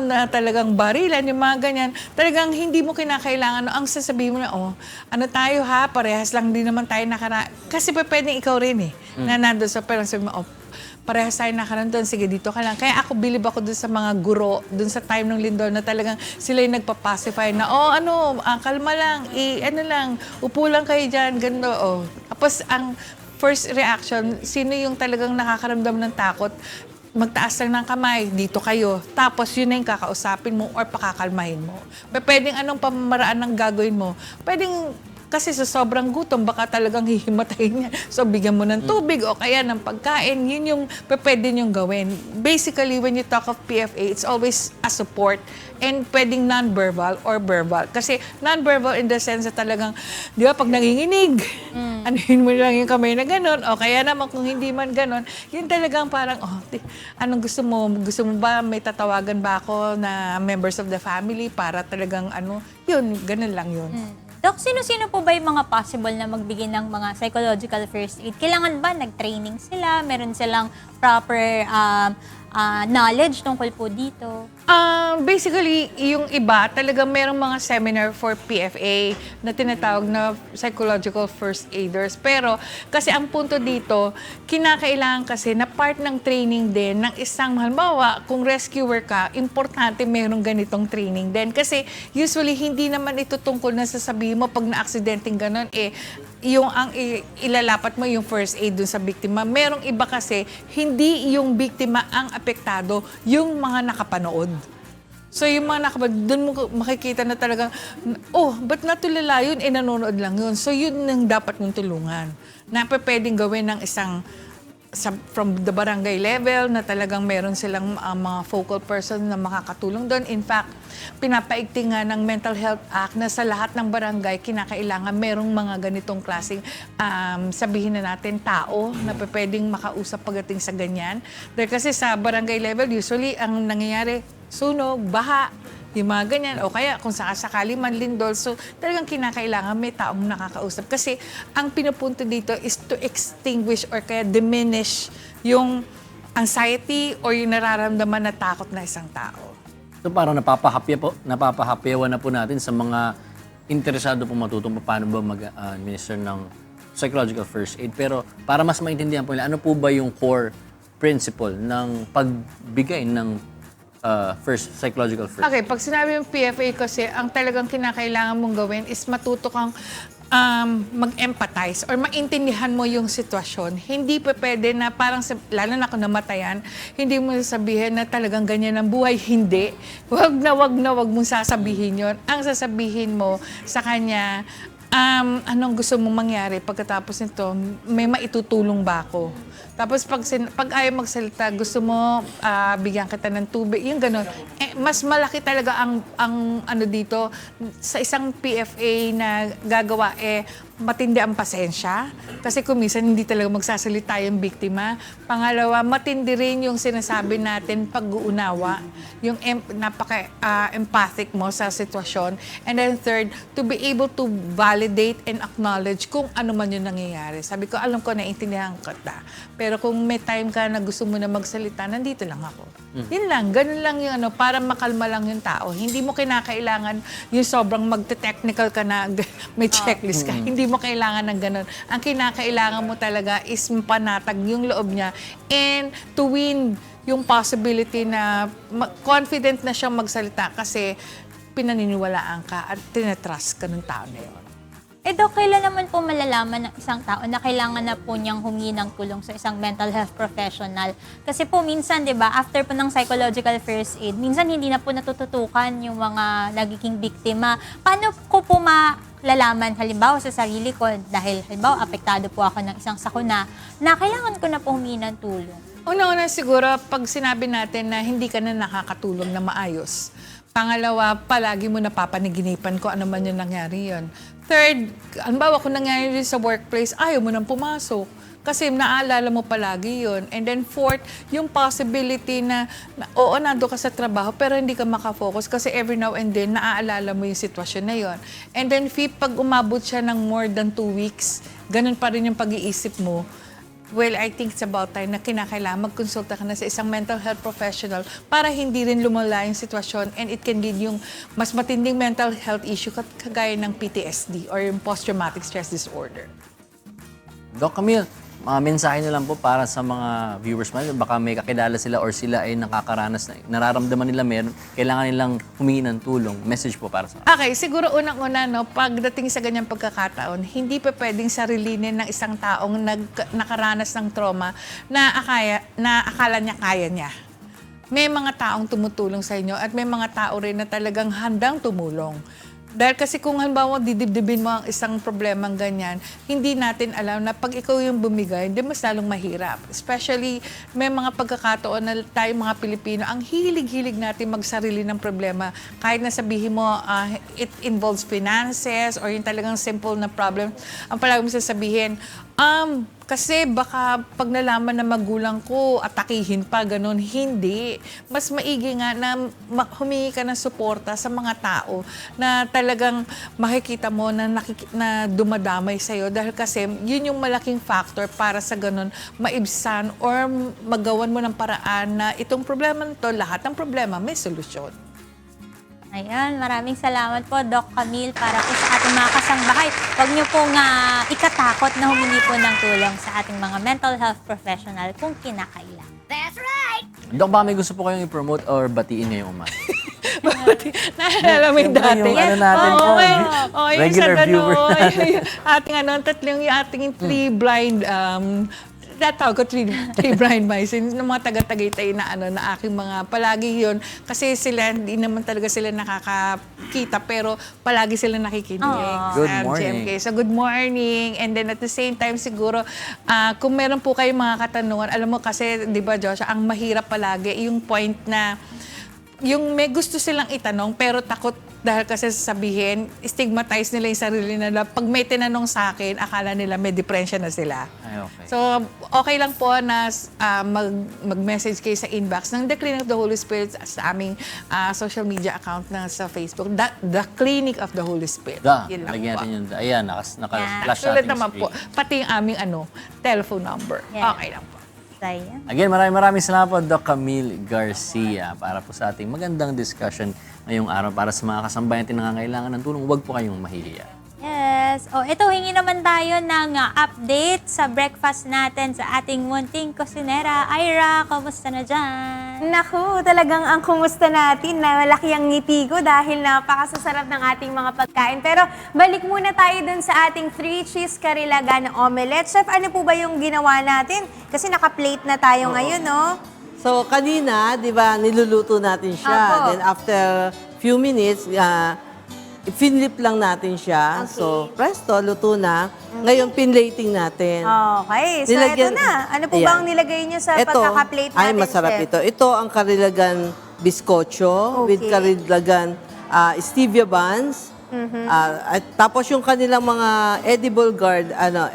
[SPEAKER 14] na talagang barilan, yung mga ganyan. Talagang hindi mo kinakailangan. Ang sasabihin mo na, tayo ha, parehas lang din naman tayo kasi pwedeng ikaw rin na nandun sa parang sabi mo, parehas tayo nakaroon doon, sige dito ka lang. Kaya ako, bilib ako doon sa mga guro, doon sa time ng lindol na talagang sila yung nagpapacify na, kalma lang, upo lang kayo dyan, ganda, Tapos ang first reaction, sino yung talagang nakakaramdam ng takot, magtaas lang ng kamay, dito kayo. Tapos yun na yung kakausapin mo or pakakalmahin mo. Pwedeng anong pamamaraan ng gagawin mo. Pwedeng kasi sa sobrang gutom, baka talagang hihimatayin niya. So, bigyan mo ng tubig o kaya ng pagkain. Yun yung pwede niyong gawin. Basically, when you talk of PFA, it's always a support and pwedeng non-verbal or verbal. Kasi non-verbal in the sense na talagang, di ba, pag nanginginig, anuhin mo lang yung kamay na gano'n, o kaya naman kung hindi man gano'n, yun talagang parang, anong gusto mo? Gusto mo ba, may tatawagan ba ako na members of the family para talagang yun, gano'n lang yun.
[SPEAKER 4] Dok, sino-sino po ba yung mga possible na magbigay ng mga psychological first aid? Kailangan ba nag-training sila? Meron silang proper knowledge tungkol po dito?
[SPEAKER 14] Basically, yung iba, talagang merong mga seminar for PFA na tinatawag na psychological first aiders. Pero kasi ang punto dito, kinakailangan kasi na part ng training din ng isang, halimbawa, kung rescuer ka, importante merong ganitong training din. Kasi usually, hindi naman ito tungkol na sasabihin mo pag na-accidenting ganon, yung ang ilalapat mo yung first aid dun sa biktima. Merong iba kasi, hindi yung biktima ang apektado, yung mga nakapanood. So yung mga nakapanood, dun mo makikita na talagang, ba't natulala yun? Nanonood lang yun. So yun ang dapat mong tulungan. Na pwedeng gawin ng isang from the barangay level na talagang meron silang mga focal person na makakatulong doon. In fact, pinapaigting nga ng Mental Health Act na sa lahat ng barangay kinakailangan merong mga ganitong klaseng sabihin na natin tao na pwedeng makausap pagdating sa ganyan. Dahil kasi sa barangay level, usually ang nangyayari, sunog, baha, yung mga ganyan, o kaya kung sakali man lindol. So talagang kinakailangan may taong nakakausap. Kasi ang pinupunto dito is to extinguish or kaya diminish yung anxiety or yung nararamdaman na takot na isang tao.
[SPEAKER 3] So parang napapahapyawan na po natin sa mga interesado po matutong paano ba mag-administer ng psychological first aid. Pero para mas maintindihan po nila, ano po ba yung core principle ng pagbigay ng psychological first aid?
[SPEAKER 14] Okay, pag sinabi yung PFA kasi, ang talagang kinakailangan mong gawin is matuto kang mag-empathize or maintindihan mo yung sitwasyon. Hindi pa pwede na parang, lalo na kung namatayan, hindi mo sasabihin na talagang ganyan ang buhay. Hindi. Wag na wag mong sasabihin yon. Ang sasabihin mo sa kanya, anong gusto mong mangyari pagkatapos nito, may maitutulong ba ako? Tapos pag ayaw magsalita, gusto mo bigyan kita ng tubig, yung gano'n. Mas malaki talaga ang dito sa isang PFA na gagawa, matindi ang pasensya. Kasi kung minsan hindi talaga magsasalita yung biktima. Pangalawa, matindi rin yung sinasabi natin pag-uunawa. Yung napaka-empathic mo sa sitwasyon. And then third, to be able to validate and acknowledge kung ano man yung nangyayari. Sabi ko, alam ko, naiintindihan ko ta. Pero kung may time ka na gusto mo na magsalita, nandito lang ako. Yun lang, ganun lang yung para makalma lang yung tao. Hindi mo kinakailangan yung sobrang magte-technical ka na may checklist ka. Hindi mo kailangan ng ganun. Ang kinakailangan mo talaga is panatag yung loob niya and to win yung possibility na confident na siyang magsalita kasi pinaniniwalaan ka at tinetrust ka ng tao na yun.
[SPEAKER 4] Dok, kailan naman po malalaman ng isang tao na kailangan na po niyang humingi ng tulong sa isang mental health professional? Kasi po minsan, di ba, after po ng psychological first aid, minsan hindi na po natututukan yung mga nagiging biktima. Paano ko po malalaman, halimbawa sa sarili ko, dahil halimbawa apektado po ako ng isang sakuna, na kailangan ko na po humingi ng tulong?
[SPEAKER 14] Una-una siguro, pag sinabi natin na hindi ka na nakakatulong na maayos. Pangalawa, palagi mo napapaniginipan ko ano man yung nangyari yun. Third, halimbawa kung nangyari rin sa workplace, ayaw mo nang pumasok. Kasi naaalala mo palagi yun. And then fourth, yung possibility na oo, nando ka sa trabaho, pero hindi ka makafocus kasi every now and then, naaalala mo yung sitwasyon na yun. And then fifth, pag umabot siya ng more than 2 weeks, ganun pa rin yung pag-iisip mo. Well, I think it's about time na kinakailangan magkonsulta ka na sa isang mental health professional para hindi rin lumala yung sitwasyon and it can lead yung mas matinding mental health issue kagaya ng PTSD or yung post-traumatic stress disorder.
[SPEAKER 3] Doc Camille, mga mensahe na lang po para sa mga viewers mo. Baka may kakilala sila or sila ay nakakaranas na nararamdaman nila meron, kailangan nilang humingi ng tulong. Message po para sa
[SPEAKER 14] Okay, siguro unang-una, pagdating sa ganyang pagkakataon, hindi pa pwedeng sarilinin ng isang taong nakaranas ng trauma na akala niya kaya niya. May mga taong tumutulong sa inyo at may mga tao rin na talagang handang tumulong. Dahil kasi kung halimbawa didibdibin mo ang isang problemang ganyan, hindi natin alam na pag ikaw yung bumigay, hindi mas lalong mahirap. Especially may mga pagkakataon na tayo mga Pilipino, ang hilig-hilig natin magsarili ng problema. Kahit na sabihin mo, it involves finances or yung talagang simple na problem, ang palagi mo sasabihin, kasi baka pag nalaman na magulang ko, atakihin pa, ganun. Hindi. Mas maigi nga na humingi ka ng suporta sa mga tao na talagang makikita mo na, na dumadamay sa'yo. Dahil kasi yun yung malaking factor para sa ganun maibsan or magawan mo ng paraan na itong problema nito, lahat ng problema may solusyon.
[SPEAKER 4] Ayan, maraming salamat po, Doc Camille, para po sa ating mga kasangbahay. Huwag niyo pong ikatakot na humingi po ng tulong sa ating mga mental health professional kung kinakailangan. That's right!
[SPEAKER 3] Doc, baka may gusto po kayong i-promote or batiin ngayong umaga?
[SPEAKER 14] Naalala mo yung dati.
[SPEAKER 3] Yung ano natin po, regular viewers natin.
[SPEAKER 14] Yung ating three blind, tawag ko three blind mice, yung mga taga-Tagaytay na na aking mga palagi yun. Kasi sila, hindi naman talaga sila nakakakita, pero palagi sila nakikinig.
[SPEAKER 3] Good morning.
[SPEAKER 14] GMK. So good morning. And then at the same time siguro, kung meron po kayong mga katanungan, alam mo kasi, di ba Joshua, ang mahirap palagi, yung point na, yung may gusto silang itanong, pero takot dahil kasi sasabihin, stigmatize nila yung sarili nila. Pag may tinanong sa akin, akala nila may depression na sila.
[SPEAKER 3] Ay, okay.
[SPEAKER 14] So, okay lang po na mag-message kayo sa inbox ng The Clinic of the Holy Spirit sa aming social media account na sa Facebook. The Clinic of the Holy Spirit. Yun lang
[SPEAKER 3] lagyan
[SPEAKER 14] po.
[SPEAKER 3] natin yun. Ayan, naka-flash sa
[SPEAKER 14] Sulat
[SPEAKER 3] ating
[SPEAKER 14] naman po.
[SPEAKER 3] screen.
[SPEAKER 14] Pati yung aming telephone number.
[SPEAKER 4] Yeah.
[SPEAKER 14] Okay lang po.
[SPEAKER 3] Again, maraming salamat po, Doc Camille Garcia, para po sa ating magandang discussion ngayong araw para sa mga kasambayan natin na nangangailangan ng tulong. Huwag po kayong mahihiya.
[SPEAKER 4] Yes. Ito, hingi naman tayo ng update sa breakfast natin sa ating munting kusinera. Ira, kamusta na dyan?
[SPEAKER 5] Naku, talagang ang kumusta natin na malaki ang ngiti ko dahil napakasasarap ng ating mga pagkain. Pero balik muna tayo dun sa ating 3-cheese karilaga na omelette. Chef, ano po ba yung ginawa natin? Kasi naka-plate na tayo ngayon, no?
[SPEAKER 8] So, kanina, di ba, niluluto natin siya.
[SPEAKER 5] Apo.
[SPEAKER 8] Then after few minutes, finlip lang natin siya.
[SPEAKER 5] Okay.
[SPEAKER 8] So, presto, luto na. Ngayon, pinlating natin.
[SPEAKER 5] Okay, so ito na. Ano po
[SPEAKER 8] Ayan.
[SPEAKER 5] ba ang nilagay niyo sa
[SPEAKER 8] Ito,
[SPEAKER 5] pagkaka-plate natin,
[SPEAKER 8] ay, masarap
[SPEAKER 5] Chef?
[SPEAKER 8] ito. Ito ang karilagan biskotso with
[SPEAKER 5] Okay.
[SPEAKER 8] karilagan stevia buns At tapos yung kanilang mga edible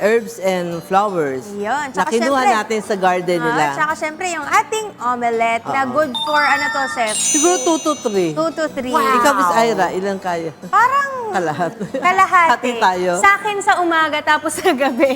[SPEAKER 8] herbs and flowers
[SPEAKER 5] Yun.
[SPEAKER 8] na
[SPEAKER 5] Tsaka
[SPEAKER 8] kinuha
[SPEAKER 5] syempre,
[SPEAKER 8] natin sa garden nila.
[SPEAKER 5] Tsaka syempre yung ating omelette na good for ano to, chef?
[SPEAKER 8] Siguro 2 to 3.
[SPEAKER 5] 2 to 3.
[SPEAKER 8] Ikaw, Miss Ira, ilang kaya?
[SPEAKER 5] Parang
[SPEAKER 8] Kalahat.
[SPEAKER 5] kalahati.
[SPEAKER 8] Hati tayo.
[SPEAKER 5] Sa akin sa umaga tapos sa gabi.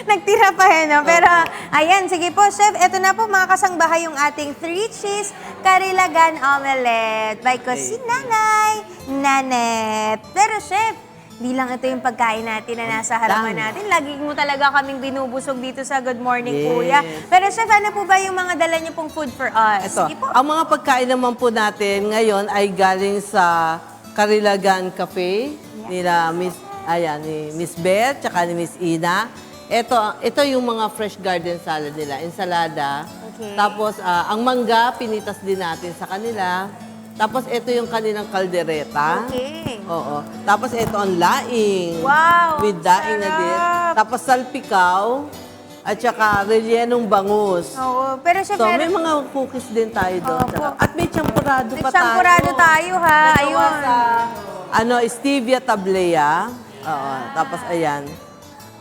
[SPEAKER 5] Nagtira pa no? Pero ayan, sige po, chef. Ito na po mga kasangbahay yung ating 3 cheese karilagan omelette by Kusinanay Nanet. Pero chef, di lang ito yung pagkain natin na nasa harapan natin. Lagi mo talaga kaming binubusog dito sa Good Morning Kuya. Pero chef, ano po ba yung mga dala niyo pong food for us?
[SPEAKER 8] Ito,
[SPEAKER 5] Sige po.
[SPEAKER 8] ang mga pagkain naman po natin ngayon ay galing sa Karilagan Cafe nila ni Miss Beth tsaka ni Miss Ina. Ito yung mga fresh garden salad nila, ensalada.
[SPEAKER 5] Okay.
[SPEAKER 8] Tapos ang mangga pinitas din natin sa kanila. Tapos ito yung kanilang kaldereta.
[SPEAKER 5] Okay.
[SPEAKER 8] Oo. Tapos ito ang laing.
[SPEAKER 5] Wow,
[SPEAKER 8] With daing na din. Tapos salpikaw. At saka rellenong bangus.
[SPEAKER 5] Oo, pero chef,
[SPEAKER 8] So, may mga cookies din tayo doon.
[SPEAKER 5] Opo.
[SPEAKER 8] At may champurado pa tayo.
[SPEAKER 5] champurado tayo ha.
[SPEAKER 8] Nagawa
[SPEAKER 5] Ayun.
[SPEAKER 8] sa, stevia tablea. Oo, tapos ayan.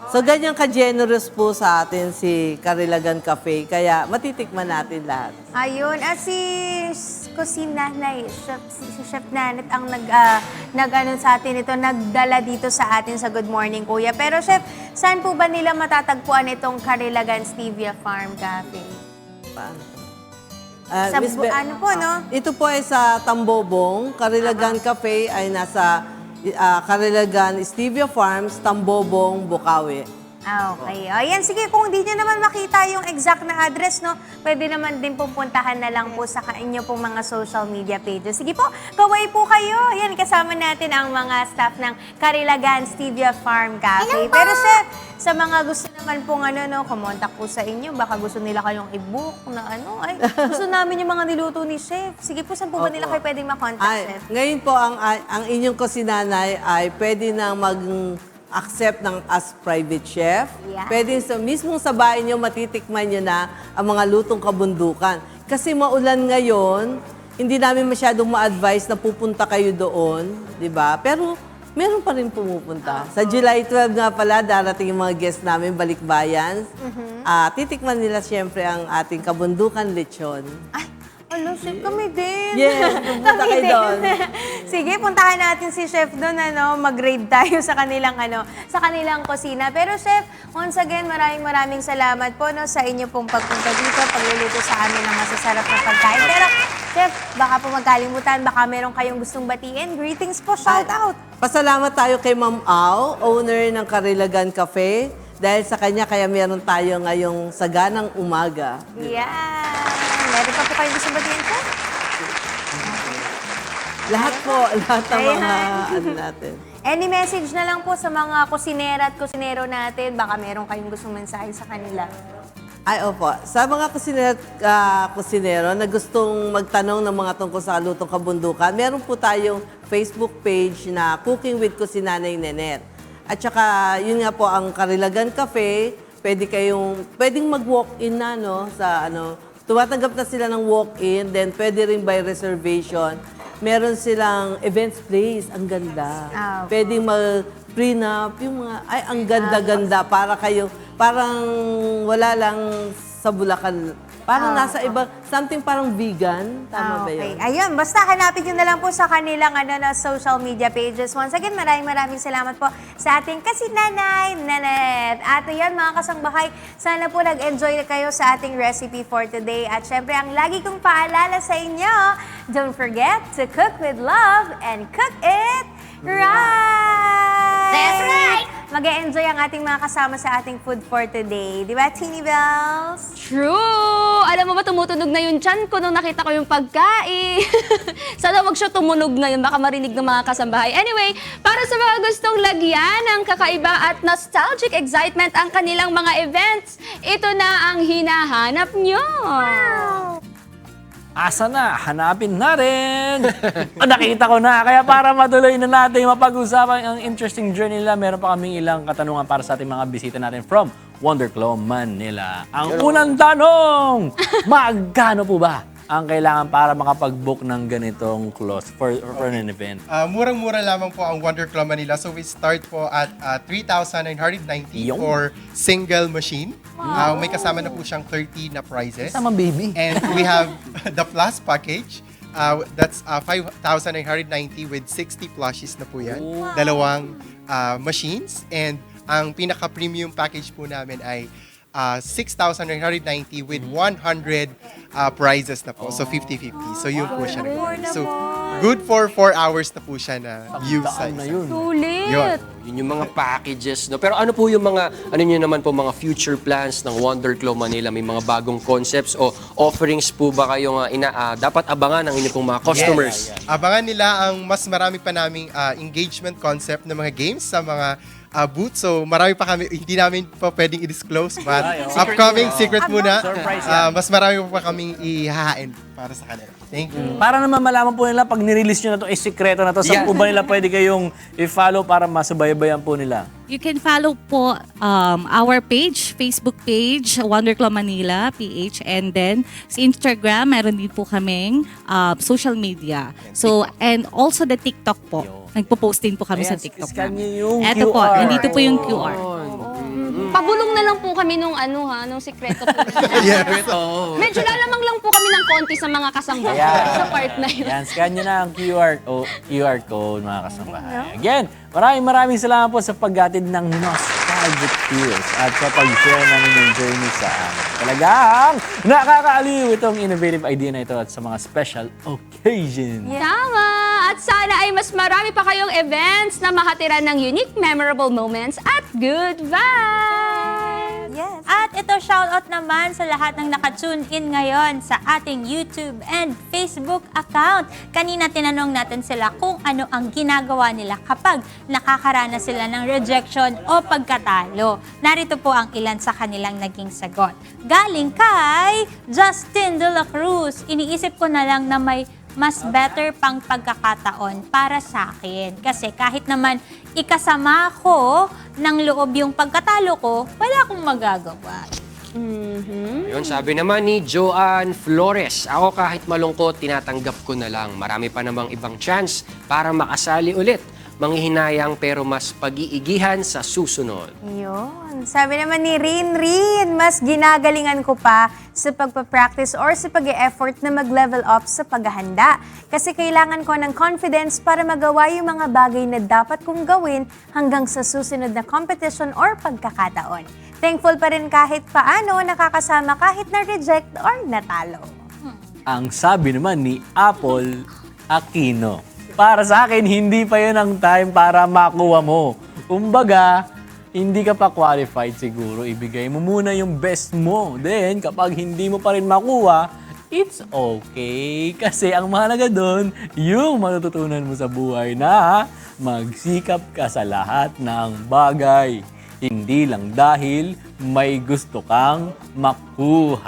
[SPEAKER 8] So, ganyan ka-generous po sa atin si Karilagan Cafe. Kaya matitikman natin lahat.
[SPEAKER 5] Ayun, at si Kusinanay, si Chef Nanet ang nag-ano sa atin ito, nagdala dito sa atin sa Good Morning Kuya. Pero Chef, saan po ba nila matatagpuan itong Karilagan Stevia Farm Cafe? Sa
[SPEAKER 8] Miss Be-
[SPEAKER 5] ano po, no?
[SPEAKER 8] Ito po ay sa Tambobong. Karilagan Cafe ay nasa Karilagan Stevia Farms, Tambobong, Bukawi.
[SPEAKER 5] Okay. Ayan, sige, kung hindi nyo naman makita yung exact na address, no, pwede naman din pupuntahan na lang po sa inyo pong mga social media pages. Sige po, kaway po kayo. Ayan, kasama natin ang mga staff ng Karilagan Stevia Farm Cafe. Pero chef, sa mga gusto naman pong kumontak po sa inyo, baka gusto nila kayong i-book na gusto namin yung mga niluto ni chef. Sige po, saan po ba nila kayo pwedeng makontak, chef?
[SPEAKER 8] Ngayon po, ang inyong kusinanay ay pwede na mag-accept ng as private chef.
[SPEAKER 5] Yeah.
[SPEAKER 8] Pwede mismo sa bahay nyo, matitikman nyo na ang mga lutong kabundukan. Kasi maulan ngayon, hindi namin masyadong ma-advise na pupunta kayo doon, di ba? Pero meron pa rin pumupunta. Sa July 12 nga pala, darating yung mga guests namin, balikbayan. Titikman nila siyempre ang ating kabundukan lechon.
[SPEAKER 5] Hello, chef, kami din.
[SPEAKER 8] Yes, pupunta
[SPEAKER 5] Kami
[SPEAKER 8] kayo
[SPEAKER 5] din.
[SPEAKER 8] doon.
[SPEAKER 5] Sige, puntahan natin si chef doon, mag-grade tayo sa kanilang kusina. Pero chef, once again, maraming salamat po sa inyo pong pagpunta dito, pagluluto sa amin ng masasarap na pagkain. Pero chef, baka po magkalimutan, baka meron kayong gustong batiin. Greetings po, shout out.
[SPEAKER 8] Pasalamat tayo kay Ma'am Au, owner ng Karilagan Cafe. Dahil sa kanya, kaya meron tayo ngayong saganang umaga.
[SPEAKER 5] Yeah. Meron pa po kayong gustong batiin, chef?
[SPEAKER 8] Lahat ng mga natin.
[SPEAKER 5] Any message na lang po sa mga kusinera at kusinero natin, baka meron kayong gustong mensahe sa kanila.
[SPEAKER 8] Ay, opo. Sa mga kusinero na gustong magtanong ng mga tungkol sa lutong kabundukan, meron po tayong Facebook page na Cooking with Kusinanay Nenet. At saka, yun nga po, ang Karilagan Cafe, pwedeng mag-walk-in na, tumatanggap na sila ng walk-in, then pwede rin by reservation. Meron silang events place, ang ganda. Pwedeng mag-prenup, yung mga, ang ganda-ganda, parang wala lang sa Bulacan. Parang nasa iba, something parang vegan. Tama ba yun?
[SPEAKER 5] Ayun, basta hanapin nyo na lang po sa kanilang na social media pages. Once again, maraming salamat po sa ating Kusinanay Nanet. At ayan, mga kasangbahay, sana po nag-enjoy kayo sa ating recipe for today. At syempre, ang lagi kong paalala sa inyo, don't forget to cook with love and cook it right!
[SPEAKER 12] That's right!
[SPEAKER 5] Mag-e-enjoy ang ating mga kasama sa ating food for today. Di ba, Teeny Bells?
[SPEAKER 1] True! Alam mo ba, tumutunog na yung tiyan ko nung nakita ko yung pagkain. Sana wag siya tumunog ngayon, baka marinig ng mga kasambahay. Anyway, para sa mga gustong lagyan ng kakaiba at nostalgic excitement ang kanilang mga events, ito na ang hinahanap nyo.
[SPEAKER 3] Asa na? Hanapin na rin! Nakita ko na. Kaya para matuloy na natin mapag-usapan ang interesting journey nila, meron pa kaming ilang katanungan para sa ating mga bisita natin from Wonderclaw Manila. Ang unang tanong, magkano po ba ang kailangan para makapag-book ng ganitong clause for an event?
[SPEAKER 6] Murang-mura lamang po ang Wonder Claw Manila. So we start po at 3,990
[SPEAKER 3] Yung?
[SPEAKER 6] for single machine. May kasama na po siyang 30 na prizes.
[SPEAKER 3] Kasama baby.
[SPEAKER 6] And we have the plus package. That's 5,990 with 60 plushies na po yan. Dalawang machines. And ang pinaka-premium package po namin ay 6,990 with 100 prizes na po. So 50-50. So yun po siya. So good for 4 hours na po siya na use sa
[SPEAKER 3] na
[SPEAKER 6] isa.
[SPEAKER 3] yun.
[SPEAKER 6] Yun.
[SPEAKER 2] Yun yung mga packages, no? Pero ano po yung mga, ano nyo naman po, mga future plans ng Wonder Claw Manila? May mga bagong concepts o offerings po ba kayong dapat abangan ng inyong pong mga customers?
[SPEAKER 6] Abangan nila ang mas marami pa naming engagement concept ng mga games sa mga booth. So marami pa kami, hindi namin pa pwedeng i-disclose, but upcoming secret muna. Mas marami pa kaming ihahain para sa kanila. Thank you.
[SPEAKER 3] Para naman malaman po nila pag nirelease nyo na to, sikreto na to, saan po ba nila pwede kayong i-follow para masubaybayan po nila?
[SPEAKER 7] You can follow po our page, Facebook page, Wonder Claw Manila, PH. And then sa Instagram, meron din po kaming social media. So, and also the TikTok po. Nagpo-post din po kami sa TikTok.
[SPEAKER 3] Scan nyo yung
[SPEAKER 7] Eto po,
[SPEAKER 3] QR.
[SPEAKER 7] nandito po yung QR.
[SPEAKER 1] Pabulong na lang po kami nung nung sikreto po. Medyo lalamang lang po kami ng konti sa mga kasambahay sa part na yun.
[SPEAKER 3] Yan, scan nyo na ang QR code, mga kasambahay. Again, maraming salamat po sa paggatid ng nostalgic feels at sa pag-share namin yung journey sa amin. Talagang nakakaaliw itong innovative idea na ito at sa mga special occasions.
[SPEAKER 1] Tama! At sana ay mas marami pa kayong events na makatira ng unique, memorable moments at good vibes!
[SPEAKER 4] Yes. At ito, shoutout naman sa lahat ng nakatune in ngayon sa ating YouTube and Facebook account. Kanina tinanong natin sila kung ano ang ginagawa nila kapag nakakaranas sila ng rejection o pagkatalo. Narito po ang ilan sa kanilang naging sagot. Galing kay Justin De La Cruz. Iniisip ko na lang na may mas better pang pagkakataon para sa akin. Kasi kahit naman ikasama ko ng loob yung pagkatalo ko, wala akong magagawa.
[SPEAKER 2] Yun, sabi naman ni Joanne Flores, ako kahit malungkot, tinatanggap ko na lang. Marami pa namang ibang chance para makasali ulit. Manghihinayang pero mas pag-iigihan sa susunod.
[SPEAKER 5] Yun. Sabi naman ni Rin, mas ginagalingan ko pa sa pagpapractice or sa pag-e-effort na mag-level up sa paghahanda. Kasi kailangan ko ng confidence para magawa yung mga bagay na dapat kong gawin hanggang sa susunod na competition or pagkakataon. Thankful pa rin kahit paano nakakasama kahit na-reject or natalo.
[SPEAKER 3] Ang sabi naman ni Apple Aquino, para sa akin, hindi pa yun ang time para makuha mo. Kumbaga, hindi ka pa qualified siguro. Ibigay mo muna yung best mo. Then, kapag hindi mo pa rin makuha, it's okay. Kasi ang mahalaga doon, yung matututunan mo sa buhay na magsikap ka sa lahat ng bagay. Hindi lang dahil may gusto kang makuha.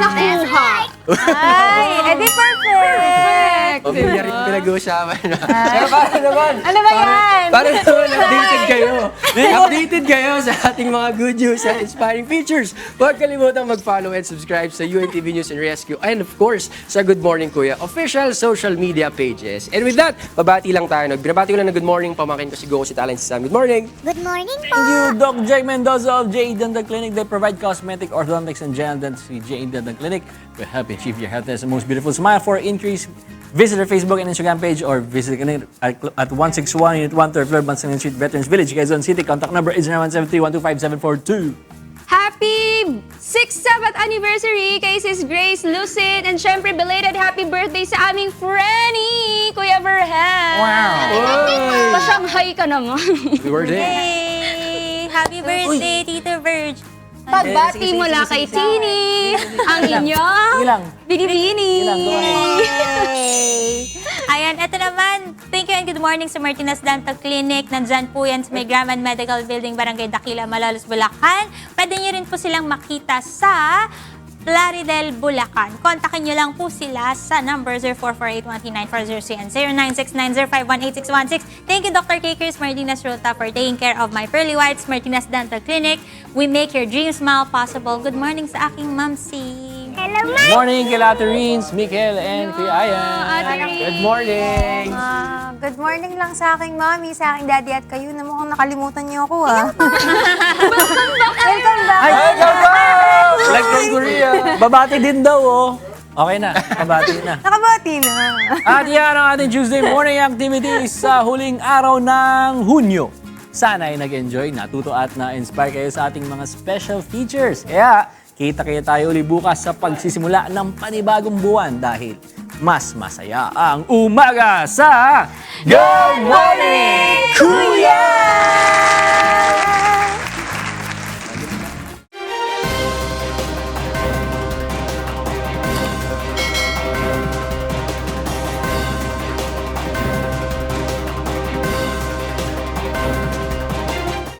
[SPEAKER 1] Nakuha!
[SPEAKER 5] Ay, edi perfect!
[SPEAKER 2] O, pinag-uusapan na. Pero para naman,
[SPEAKER 5] Ano ba yan?
[SPEAKER 2] para naman updated kayo. Updated kayo sa ating mga good news and inspiring features. Huwag kalimutang mag-follow and subscribe sa UNTV News and Rescue and of course, sa Good Morning Kuya official social media pages. And with that, babati lang tayo. Binabati ko lang na good morning. Pamakin ko si Go, si Talent, si Sam. Good morning!
[SPEAKER 15] Good morning po.
[SPEAKER 3] Thank you, Doc Jake Mendoza of J.E. Dental Clinic. They provide cosmetic, orthodontics, and general dentistry. J.E. Dental Clinic will help you achieve your healthiest and most beautiful smile. For increase, visit our Facebook and Instagram page or visit the clinic at 161 Unit 1, 3rd floor, Bansalan Street, Veterans Village, Quezon City. Contact number is 091731257742.
[SPEAKER 1] Happy 6th, 7th anniversary kay Sis Grace Lucid. And syempre, belated happy birthday sa aming Frenny, Kuya Verhel.
[SPEAKER 2] Wow!
[SPEAKER 1] Pa-Shanghai ka naman.
[SPEAKER 2] Happy birthday!
[SPEAKER 4] Hey! Happy birthday, Tito Verge!
[SPEAKER 1] Pagbati mula kay Tini, ang inyong binibini.
[SPEAKER 4] Ayan, eto naman. Thank you and good morning sa Martinez Dental Clinic. Nandyan po yan sa may Graman Medical Building, Barangay Dakila, Malolos, Bulacan. Pwede nyo rin po silang makita sa Plaridel, Bulacan. Kontakin nyo lang po sila sa number 0448-139-403 and 0969-051-8616. Thank you, Dr. K. Chris Martinez Rota, for taking care of my pearly whites. Martinez Dental Clinic. We make your dreams smile possible. Good morning sa aking mamsi.
[SPEAKER 15] Hello,
[SPEAKER 3] Good morning kila Ate Rins, Mikel, and Kuya Ayan. Good morning.
[SPEAKER 5] Good morning lang sa aking mommy, sa aking daddy at kayo na mukhang nakalimutan niyo ako Welcome back!
[SPEAKER 3] Ay, like from Korea. Babati din daw, oh. Okay na, babati na.
[SPEAKER 5] Nakabati na.
[SPEAKER 3] At yan ang ating Tuesday morning activities sa huling araw ng Hunyo. Sana ay nag-enjoy, natuto at na-inspire kayo sa ating mga special features. Kaya, kita-kita tayo uli bukas sa pagsisimula ng panibagong buwan dahil mas masaya ang umaga sa Good Morning!